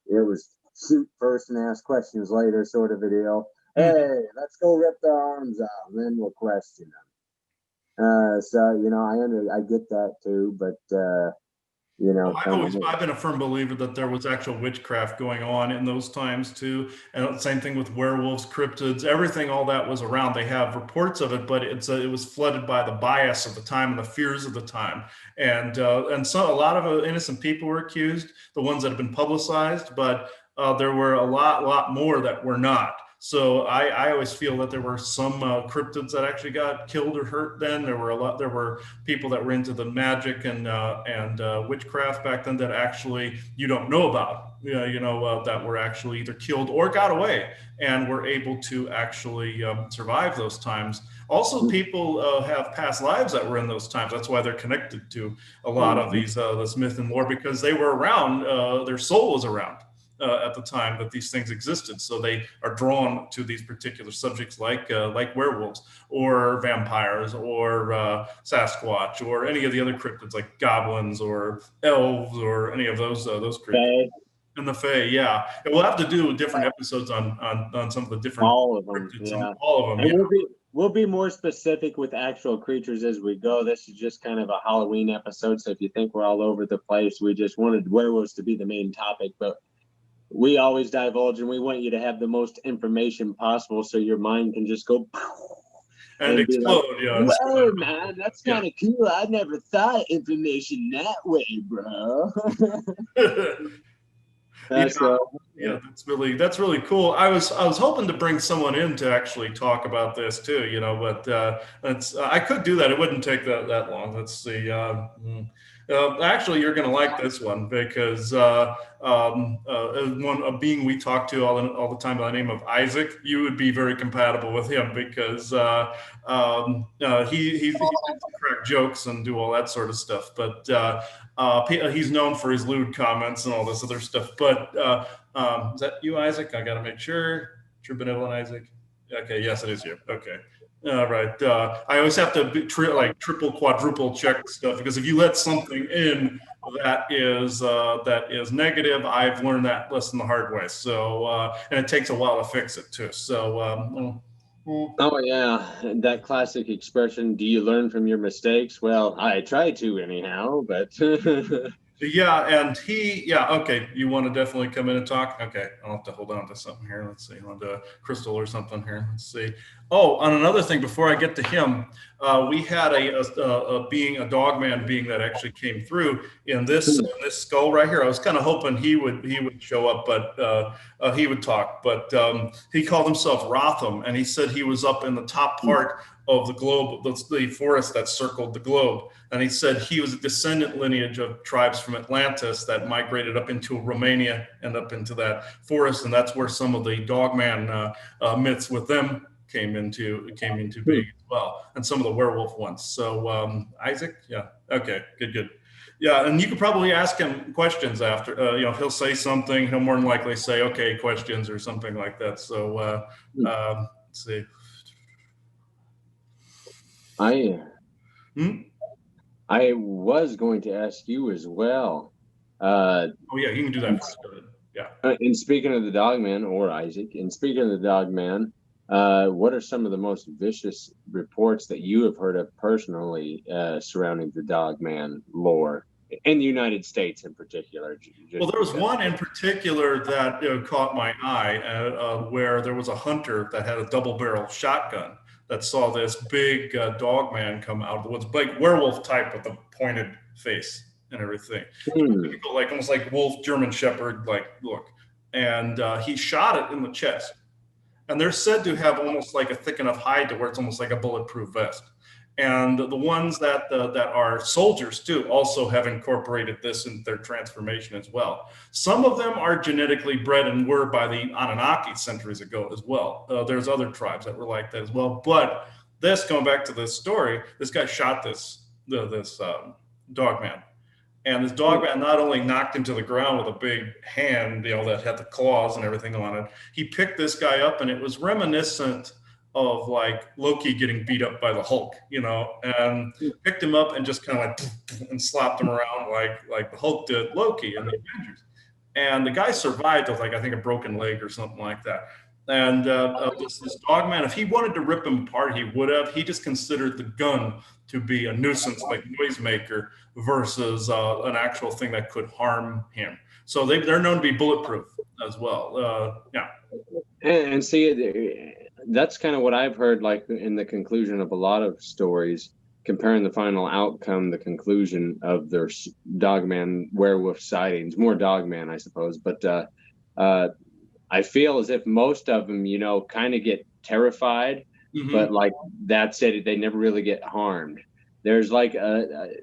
was shoot first and ask questions later sort of a deal. Hey, let's go rip their arms out, and then we'll question them. So, you know, I get that too, but, you know, I've been a firm believer that there was actual witchcraft going on in those times too. And same thing with werewolves, cryptids, everything, all that was around. They have reports of it, but it was flooded by the bias of the time and the fears of the time. And so a lot of innocent people were accused, the ones that have been publicized, but there were a lot more that were not. So I always feel that there were some cryptids that actually got killed or hurt. Then there were people that were into the magic and witchcraft back then that actually you don't know about. That were actually either killed or got away and were able to actually survive those times. Also, people have past lives that were in those times. That's why they're connected to a lot of these this myth and lore, because they were around. Their soul was around. At the time that these things existed, so they are drawn to these particular subjects, like werewolves or vampires or Sasquatch or any of the other cryptids, like goblins or elves or any of those creatures. And the Fae, yeah. And we'll have to do different episodes on some of the different all of them, yeah. All of them. And we'll be more specific with actual creatures as we go. This is just kind of a Halloween episode, so if you think we're all over the place, we just wanted werewolves to be the main topic, but we always divulge, and we want you to have the most information possible so your mind can just go and explode. Like, whoa, man, that's kind of cool. I never thought information that way, bro. That's really cool. I was hoping to bring someone in to actually talk about this too, you know, but I could do that. It wouldn't take that long. Let's see. Actually, you're going to like this one because a being we talk to all the time by the name of Isaac, you would be very compatible with him because he crack jokes and do all that sort of stuff. But he's known for his lewd comments and all this other stuff. But is that you, Isaac? I got to make sure. True Benevolent Isaac. Okay, yes, it is you. Okay. Right. I always have to triple, quadruple check stuff, because if you let something in that is negative, I've learned that lesson the hard way. So and it takes a while to fix it too. So. Oh yeah, that classic expression, do you learn from your mistakes? Well, I try to anyhow, but yeah, and okay, you want to definitely come in and talk? Okay, I'll have to hold on to something here. Let's see, on to Crystal or something here. Let's see. Oh, on another thing, before I get to him, we had a Dogman being that actually came through in this skull right here. I was kind of hoping he would show up, but he would talk. But he called himself Rotham, and he said he was up in the top part of the globe, the forest that circled the globe. And he said he was a descendant lineage of tribes from Atlantis that migrated up into Romania and up into that forest. And that's where some of the Dogman myths with them came into being as well. And some of the werewolf ones. So Isaac, yeah. Okay, good. Yeah, and you could probably ask him questions after, if he'll say something, he'll more than likely say, okay, questions or something like that. So let's see. I was going to ask you as well. Oh yeah, you can do that first. Yeah. And speaking of the Dogman, or Isaac, and speaking of the Dogman, what are some of the most vicious reports that you have heard of personally surrounding the Dogman lore in the United States in particular? Well, there was one in particular that caught my eye, where there was a hunter that had a double-barrel shotgun that saw this big Dogman come out of the woods, like werewolf type with a pointed face and everything. Like almost like wolf, German shepherd, like look. And he shot it in the chest. And they're said to have almost like a thick enough hide to where it's almost like a bulletproof vest. And the ones that are soldiers too also have incorporated this in their transformation as well. Some of them are genetically bred and were by the Anunnaki centuries ago as well. There's other tribes that were like that as well. But this, going back to this story, this guy shot this Dogman. And this Dogman not only knocked him to the ground with a big hand, that had the claws and everything on it, he picked this guy up, and it was reminiscent of like Loki getting beat up by the Hulk, and picked him up and just kind of like and slapped him around like the Hulk did Loki in the Avengers. And the guy survived with I think a broken leg or something like that. And this Dogman, if he wanted to rip him apart, he would have. He just considered the gun to be a nuisance, like noisemaker, versus an actual thing that could harm him. So they're known to be bulletproof as well. Yeah. And see, that's kind of what I've heard, like in the conclusion of a lot of stories, comparing the final outcome, the conclusion of their Dogman werewolf sightings, more Dogman, I suppose. But I feel as if most of them, kind of get terrified, but like that's it. They never really get harmed. There's like a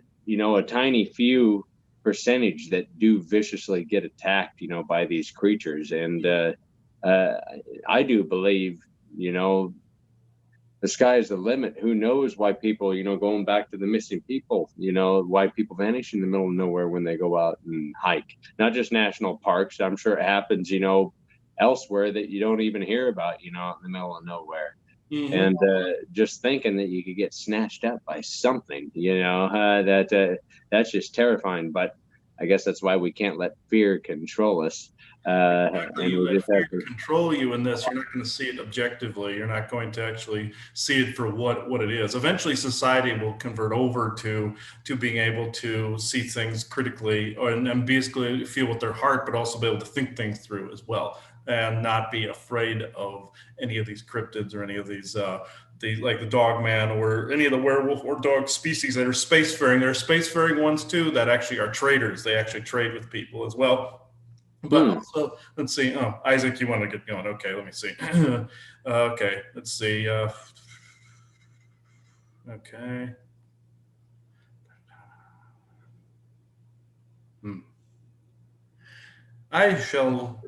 tiny few percentage that do viciously get attacked, by these creatures. And I do believe, the sky is the limit. Who knows why people, going back to the missing people, why people vanish in the middle of nowhere when they go out and hike, not just national parks. I'm sure it happens, elsewhere that you don't even hear about, out in the middle of nowhere. And just thinking that you could get snatched up by something, that's just terrifying. But I guess that's why we can't let fear control us. You let fear control you in this. You're not going to see it objectively. You're not going to actually see it for what it is. Eventually, society will convert over to being able to see things critically and basically feel with their heart, but also be able to think things through as well, and not be afraid of any of these cryptids or any of these like the Dogman or any of the werewolf or dog species that are spacefaring. There are spacefaring ones too that actually are traders. They actually trade with people as well. But also, let's see. Oh, Isaac, you want to get going? Okay, let me see. Okay, let's see. Okay. I shall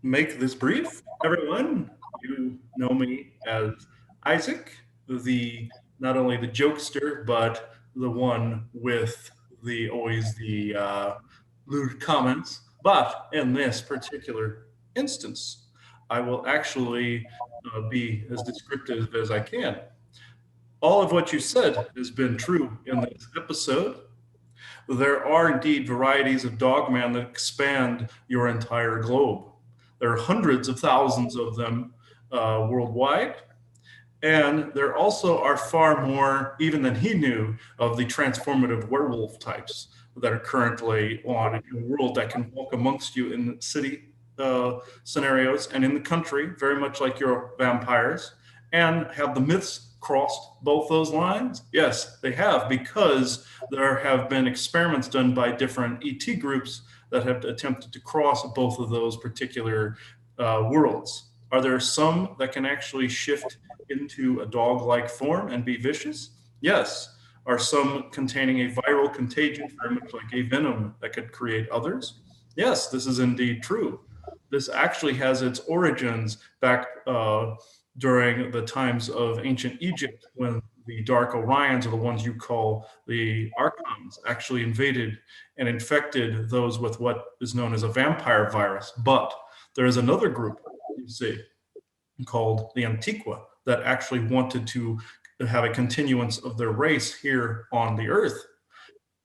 make this brief. Everyone, you know me as Isaac, not only the jokester, but the one with always the lewd comments. But in this particular instance, I will actually be as descriptive as I can. All of what you said has been true in this episode. There are indeed varieties of Dogman that expand your entire globe. There are hundreds of thousands of them worldwide. And there also are far more, even than he knew, of the transformative werewolf types that are currently on in the world that can walk amongst you in city scenarios and in the country, very much like your vampires. And have the myths crossed both those lines? Yes, they have, because there have been experiments done by different ET groups that have attempted to cross both of those particular worlds. Are there some that can actually shift into a dog-like form and be vicious? Yes. Are some containing a viral contagion, very much like a venom, that could create others? Yes, this is indeed true. This actually has its origins back during the times of ancient Egypt, when the Dark Orions, or the ones you call the Archons, actually invaded and infected those with what is known as a vampire virus. But there is another group, you see, called the Antiqua, that actually wanted to have a continuance of their race here on the earth.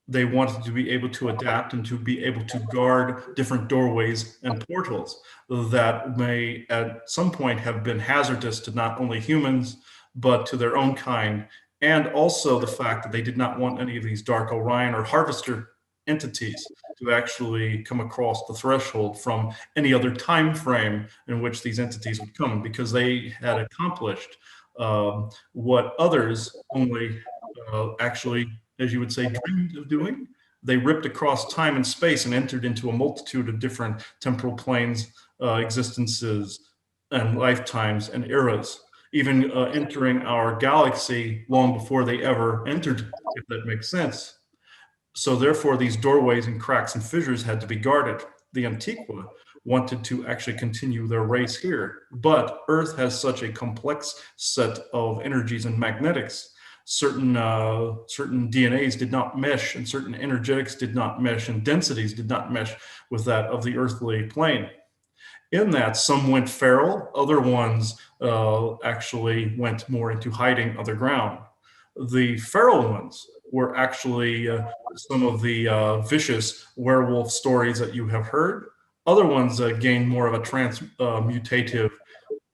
They wanted to be able to adapt and to be able to guard different doorways and portals that may at some point have been hazardous to not only humans, but to their own kind. And also the fact that they did not want any of these Dark Orion or Harvester entities to actually come across the threshold from any other time frame in which these entities would come, because they had accomplished what others only actually, as you would say, dreamed of doing. They ripped across time and space and entered into a multitude of different temporal planes, existences, and lifetimes and eras, even entering our galaxy long before they ever entered, if that makes sense. So therefore, these doorways and cracks and fissures had to be guarded. The Antiqua wanted to actually continue their race here, but Earth has such a complex set of energies and magnetics. certain DNAs did not mesh, and certain energetics did not mesh, and densities did not mesh with that of the earthly plane. In that, some went feral, other ones actually went more into hiding underground. The feral ones were actually some of the vicious werewolf stories that you have heard. Other ones gained more of a transmutative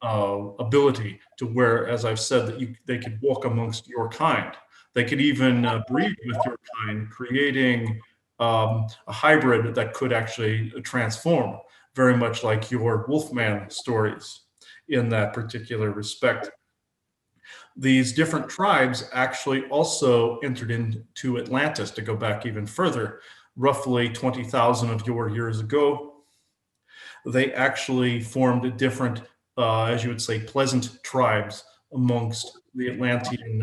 ability to where, as I've said, that they could walk amongst your kind. They could even breed with your kind, creating a hybrid that could actually transform, very much like your Wolfman stories in that particular respect. These different tribes actually also entered into Atlantis, to go back even further, roughly 20,000 of your years ago. They actually formed different, as you would say, pleasant tribes amongst the Atlantean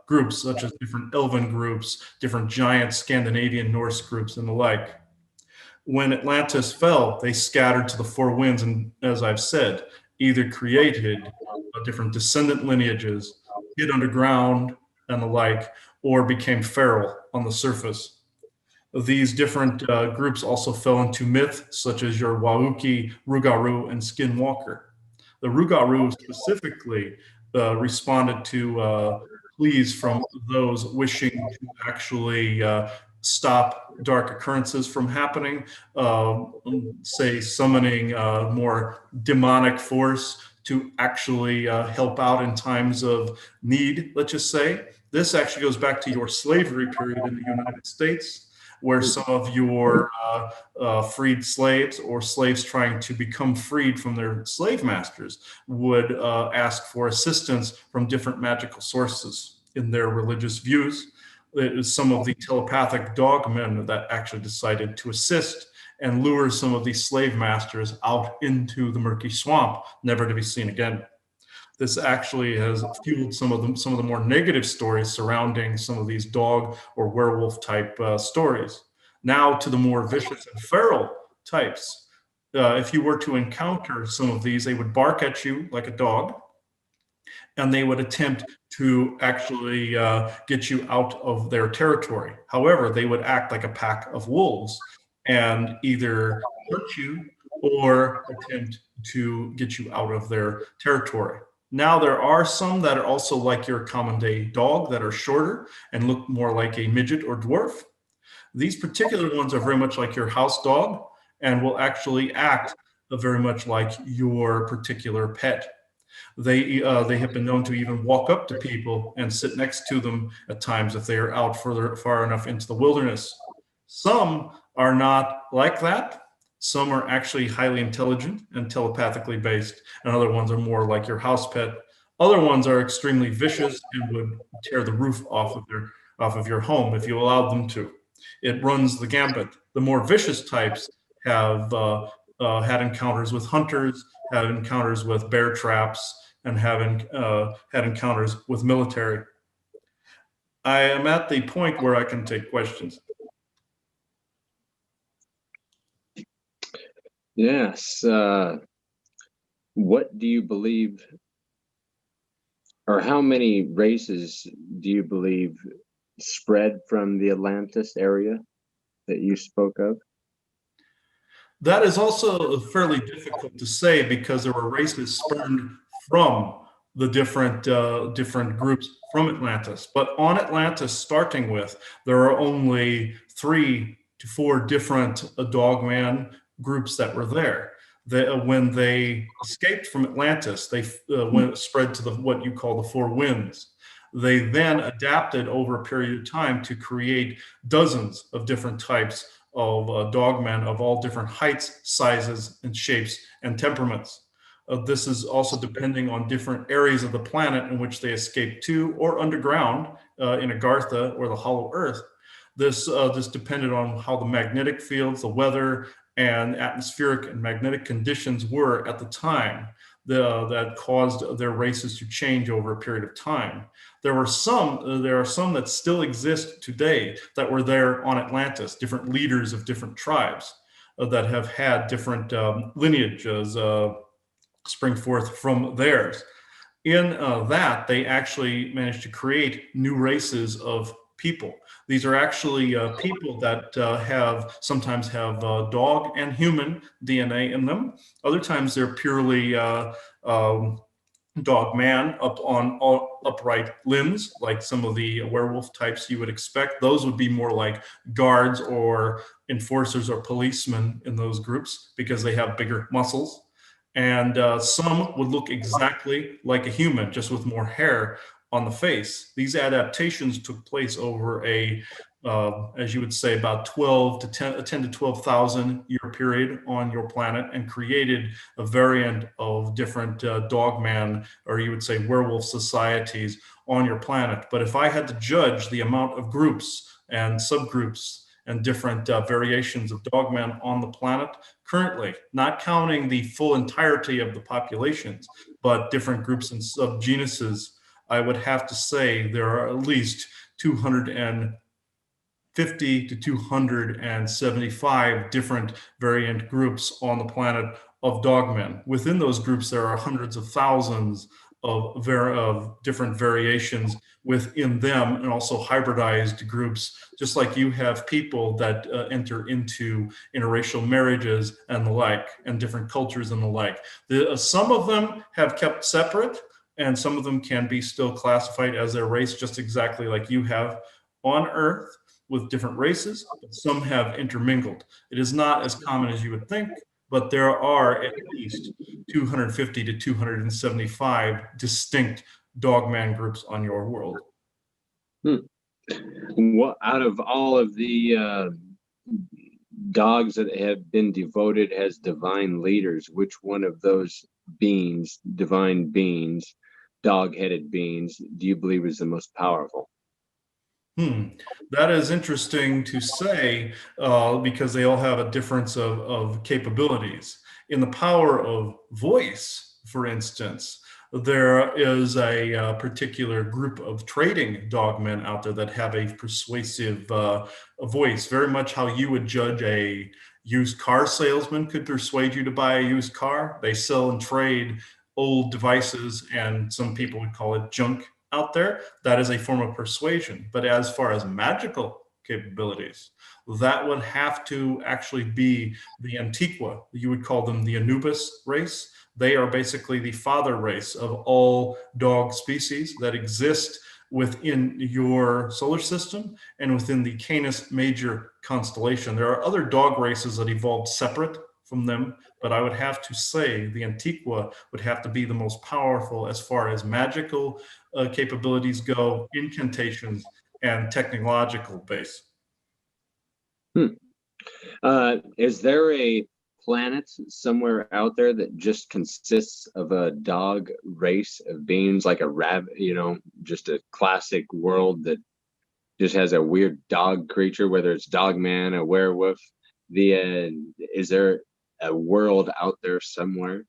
groups, such as different elven groups, different giant Scandinavian Norse groups, and the like. When Atlantis fell, they scattered to the four winds, and as I've said, either created different descendant lineages, hid underground, and the like, or became feral on the surface. These different groups also fell into myth, such as your Wauki, Rougarou, and Skinwalker. The Rougarou specifically responded to pleas from those wishing to actually stop dark occurrences from happening, say summoning more demonic force to actually help out in times of need, let's just say. This actually goes back to your slavery period in the United States, where some of your freed slaves or slaves trying to become freed from their slave masters would ask for assistance from different magical sources in their religious views. It was some of the telepathic dogmen that actually decided to assist and lure some of these slave masters out into the murky swamp, never to be seen again. This actually has fueled some of the more negative stories surrounding some of these dog or werewolf type stories. Now to the more vicious and feral types. If you were to encounter some of these, they would bark at you like a dog, and they would attempt to actually get you out of their territory. However, they would act like a pack of wolves and either hurt you or attempt to get you out of their territory. Now, there are some that are also like your common day dog that are shorter and look more like a midget or dwarf. These particular ones are very much like your house dog and will actually act very much like your particular pet. They have been known to even walk up to people and sit next to them at times if they are out far enough into the wilderness. Some are not like that. Some are actually highly intelligent and telepathically based, and other ones are more like your house pet. Other ones are extremely vicious and would tear the roof off of your home if you allowed them to. It runs the gambit. The more vicious types have had encounters with hunters, have encounters with bear traps, and have had encounters with military. I am at the point where I can take questions. Yes. What do you believe, or how many races do you believe spread from the Atlantis area that you spoke of? That is also fairly difficult to say because there were races spurned from the different groups from Atlantis. But on Atlantis, starting with, there are only 3 to 4 different dogman groups that were there. When they escaped from Atlantis, they spread to what you call the Four Winds. They then adapted over a period of time to create dozens of different types of dogmen of all different heights, sizes, and shapes and temperaments. This is also depending on different areas of the planet in which they escaped to, or underground in Agartha or the Hollow Earth. This depended on how the magnetic fields, the weather, and atmospheric and magnetic conditions were at the time that caused their races to change over a period of time. There are some that still exist today that were there on Atlantis, different leaders of different tribes that have had different lineages spring forth from theirs. In that, they actually managed to create new races of people. These are actually people that sometimes have dog and human DNA in them. Other times they're purely um, dog man up on upright limbs, like some of the werewolf types you would expect. Those would be more like guards or enforcers or policemen in those groups because they have bigger muscles. And some would look exactly like a human, just with more hair on the face. These adaptations took place over as you would say, about 10 to 12,000 year period on your planet, and created a variant of different dogman, or you would say werewolf societies on your planet. But if I had to judge the amount of groups and subgroups and different variations of dogman on the planet currently, not counting the full entirety of the populations, but different groups and subgenuses, I would have to say there are at least 250 to 275 different variant groups on the planet of dogmen. Within those groups, there are hundreds of thousands of different variations within them, and also hybridized groups, just like you have people that enter into interracial marriages and the like, and different cultures and the like. Some of them have kept separate, and some of them can be still classified as their race, just exactly like you have on Earth with different races, but some have intermingled. It is not as common as you would think, but there are at least 250 to 275 distinct dogman groups on your world. What out of all of the dogs that have been devoted as divine leaders, which one of those beings, divine beings, dog-headed beings, do you believe is the most powerful? That is interesting to say because they all have a difference of capabilities. In the power of voice, for instance, there is a particular group of trading dogmen out there that have a persuasive voice, very much how you would judge a used car salesman could persuade you to buy a used car. They sell and trade old devices, and some people would call it junk out there. That is a form of persuasion. But as far as magical capabilities, that would have to actually be the Antiqua. You would call them the Anubis race. They are basically the father race of all dog species that exist within your solar system and within the Canis Major constellation. There are other dog races that evolved separate from them, but I would have to say the Antiqua would have to be the most powerful as far as magical capabilities go, incantations, and technological base. Is there a planet somewhere out there that just consists of a dog race of beings, like a rabbit, just a classic world that just has a weird dog creature, whether it's Dogman, a werewolf? Is there a world out there somewhere?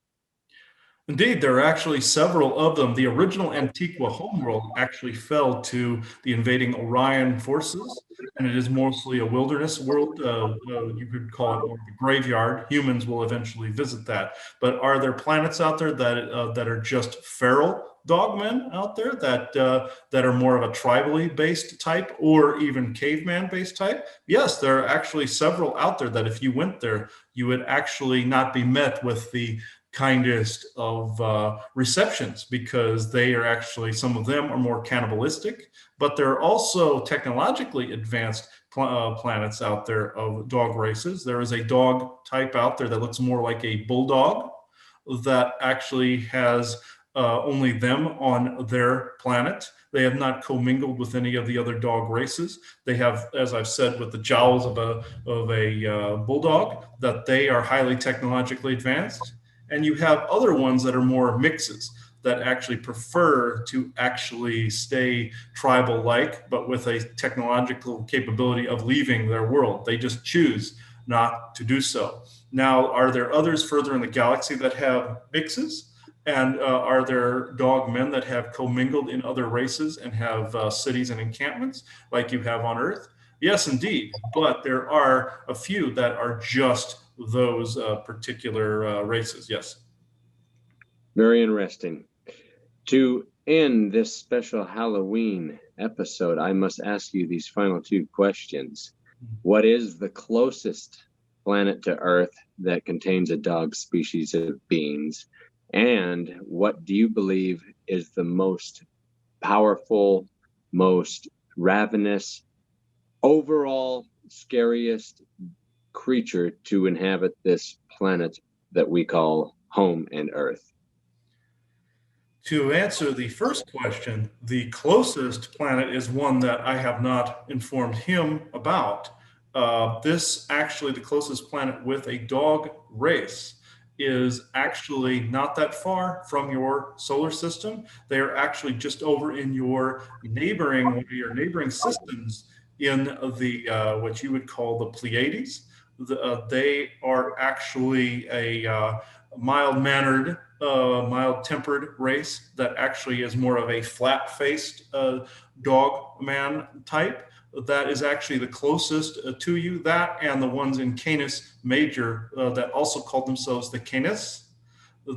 Indeed, there are actually several of them. The original Antiqua homeworld actually fell to the invading Orion forces, and it is mostly a wilderness world. You could call it more of a graveyard. Humans will eventually visit that. But are there planets out there that are just feral dogmen out there that are more of a tribally based type, or even caveman based type? Yes, there are actually several out there that if you went there, you would actually not be met with the kindest of receptions, because they are actually, some of them are more cannibalistic, but there are also technologically advanced planets out there of dog races. There is a dog type out there that looks more like a bulldog that actually has only them on their planet. They have not commingled with any of the other dog races. They have, as I've said, with the jowls of a bulldog, that they are highly technologically advanced. And you have other ones that are more mixes, that actually prefer to actually stay tribal-like, but with a technological capability of leaving their world. They just choose not to do so. Now, are there others further in the galaxy that have mixes? And are there dog men that have commingled in other races and have cities and encampments like you have on Earth? Yes, indeed. But there are a few that are just those particular races. Yes. Very interesting. To end this special Halloween episode, I must ask you these final two questions. What is the closest planet to Earth that contains a dog species of beings? And what do you believe is the most powerful, most ravenous, overall scariest creature to inhabit this planet that we call home and Earth? To answer the first question, the closest planet is one that I have not informed him about. This actually, the closest planet with a dog race is actually not that far from your solar system. They are actually just over in your neighboring systems in the what you would call the Pleiades. They are actually a mild-mannered, mild-tempered race that actually is more of a flat-faced dog man type. That is actually the closest to you. That and the ones in Canis Major that also call themselves the Canis,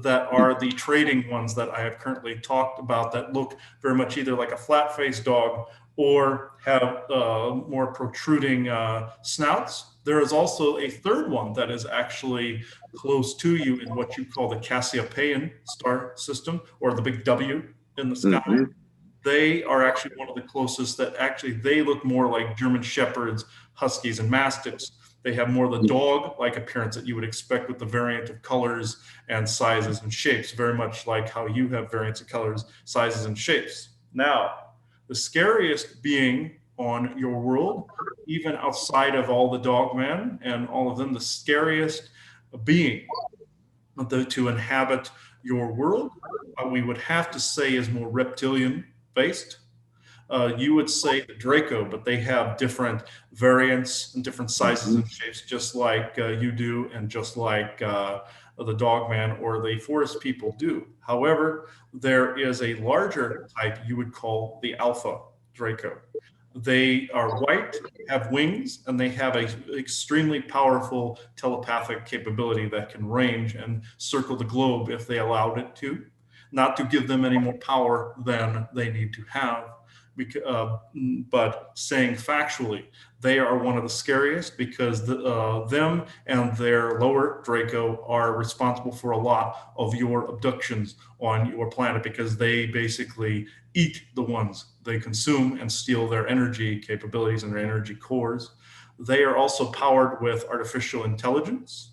that are the trading ones that I have currently talked about, that look very much either like a flat-faced dog or have more protruding snouts. There is also a third one that is actually close to you in what you call the Cassiopean star system, or the big W in the sky. Mm-hmm. They are actually one of the closest that actually they look more like German Shepherds, Huskies, and Mastiffs. They have more of the dog-like appearance that you would expect with the variant of colors and sizes and shapes, very much like how you have variants of colors, sizes, and shapes. Now, the scariest being on your world, even outside of all the Dogman and all of them, the scariest being to inhabit your world, we would have to say is more reptilian based. You would say the Draco, but they have different variants and different sizes and shapes, just like you do, and just like the Dogman or the Forest people do. However, there is a larger type you would call the Alpha Draco. They are white, have wings, and they have an extremely powerful telepathic capability that can range and circle the globe if they allowed it to. Not to give them any more power than they need to have, but saying factually, they are one of the scariest because them and their lower Draco are responsible for a lot of your abductions on your planet, because they basically eat the ones they consume and steal their energy capabilities and their energy cores. They are also powered with artificial intelligence.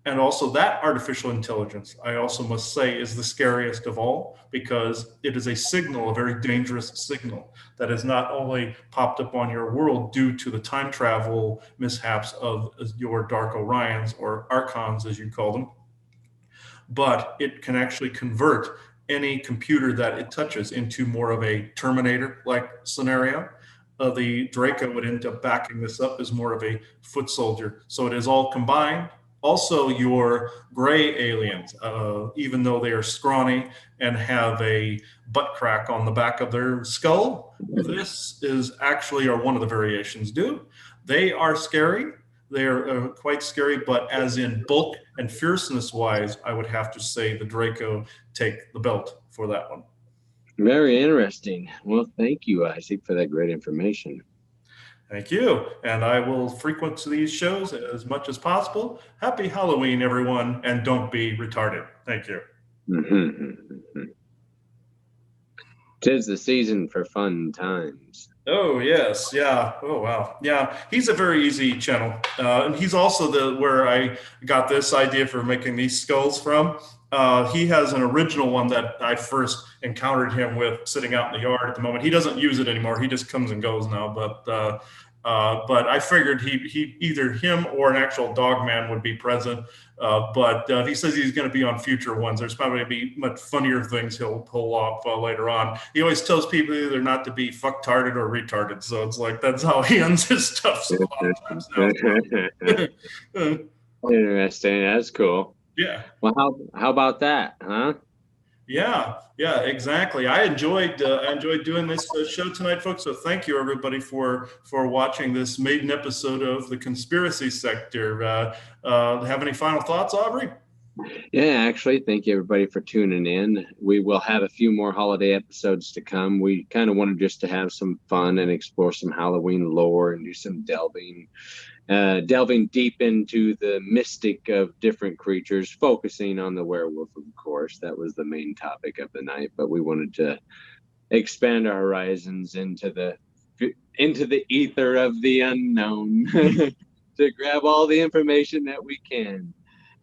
And also that artificial intelligence, I also must say, is the scariest of all, because it is a signal, a very dangerous signal that has not only popped up on your world due to the time travel mishaps of your Dark Orions, or Archons as you call them, but it can actually convert any computer that it touches into more of a Terminator-like scenario. The Draco would end up backing this up as more of a foot soldier. So it is all combined. Also, your gray aliens, even though they are scrawny and have a butt crack on the back of their skull, this is actually, or one of the variations do. They are scary. They're quite scary, but as in bulk and fierceness wise, I would have to say the Draco take the belt for that one. Very interesting. Well, thank you, Isaac, for that great information. Thank you. And I will frequent these shows as much as possible. Happy Halloween, everyone, and don't be retarded. Thank you. Mm-hmm. 'Tis the season for fun times. Oh, yes. Yeah. Oh, wow. Yeah. He's a very easy channel. And he's also where I got this idea for making these skulls from. He has an original one that I first encountered him with sitting out in the yard at the moment. He doesn't use it anymore. He just comes and goes now. But I figured he either him or an actual Dogman would be present. But he says he's going to be on future ones. There's probably going to be much funnier things he'll pull off later on. He always tells people either not to be fucktarded or retarded. So it's like, that's how he ends his stuff. So a lot of times now. Interesting. That's cool. Yeah. Well, how about that, huh? Yeah, exactly. I enjoyed doing this show tonight, folks. So thank you, everybody, for watching this maiden episode of the Conspiracy Sector. Have any final thoughts, Aubrey? Yeah, actually, thank you everybody for tuning in. We will have a few more holiday episodes to come. We kind of wanted just to have some fun and explore some Halloween lore and do some delving deep into the mystic of different creatures, focusing on the werewolf, of course. That was the main topic of the night, but we wanted to expand our horizons into the ether of the unknown to grab all the information that we can.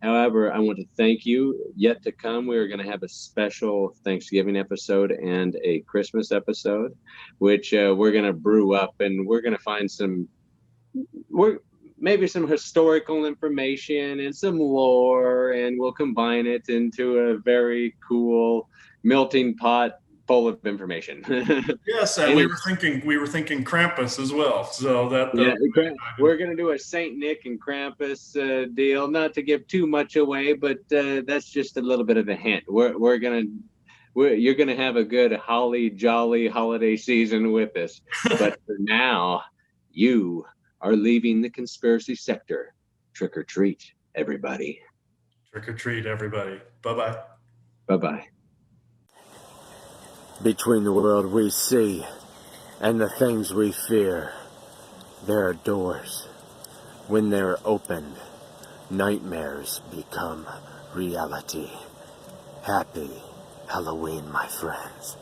However, I want to thank you. Yet to come, we are going to have a special Thanksgiving episode and a Christmas episode, which we're going to brew up, and we're going to find we're maybe some historical information and some lore, and we'll combine it into a very cool melting pot full of information. Yes, and Any we were thinking Krampus as well. So that Yeah, we're gonna do a Saint Nick and Krampus deal. Not to give too much away, but that's just a little bit of a hint. You're gonna have a good holly jolly holiday season with us. But for now, you are leaving the conspiracy sector. Trick or treat, everybody. trick or treat, everybody. Bye bye. Bye bye. Between the world we see and the things we fear, there are doors. When they're opened, nightmares become reality. Happy Halloween, my friends.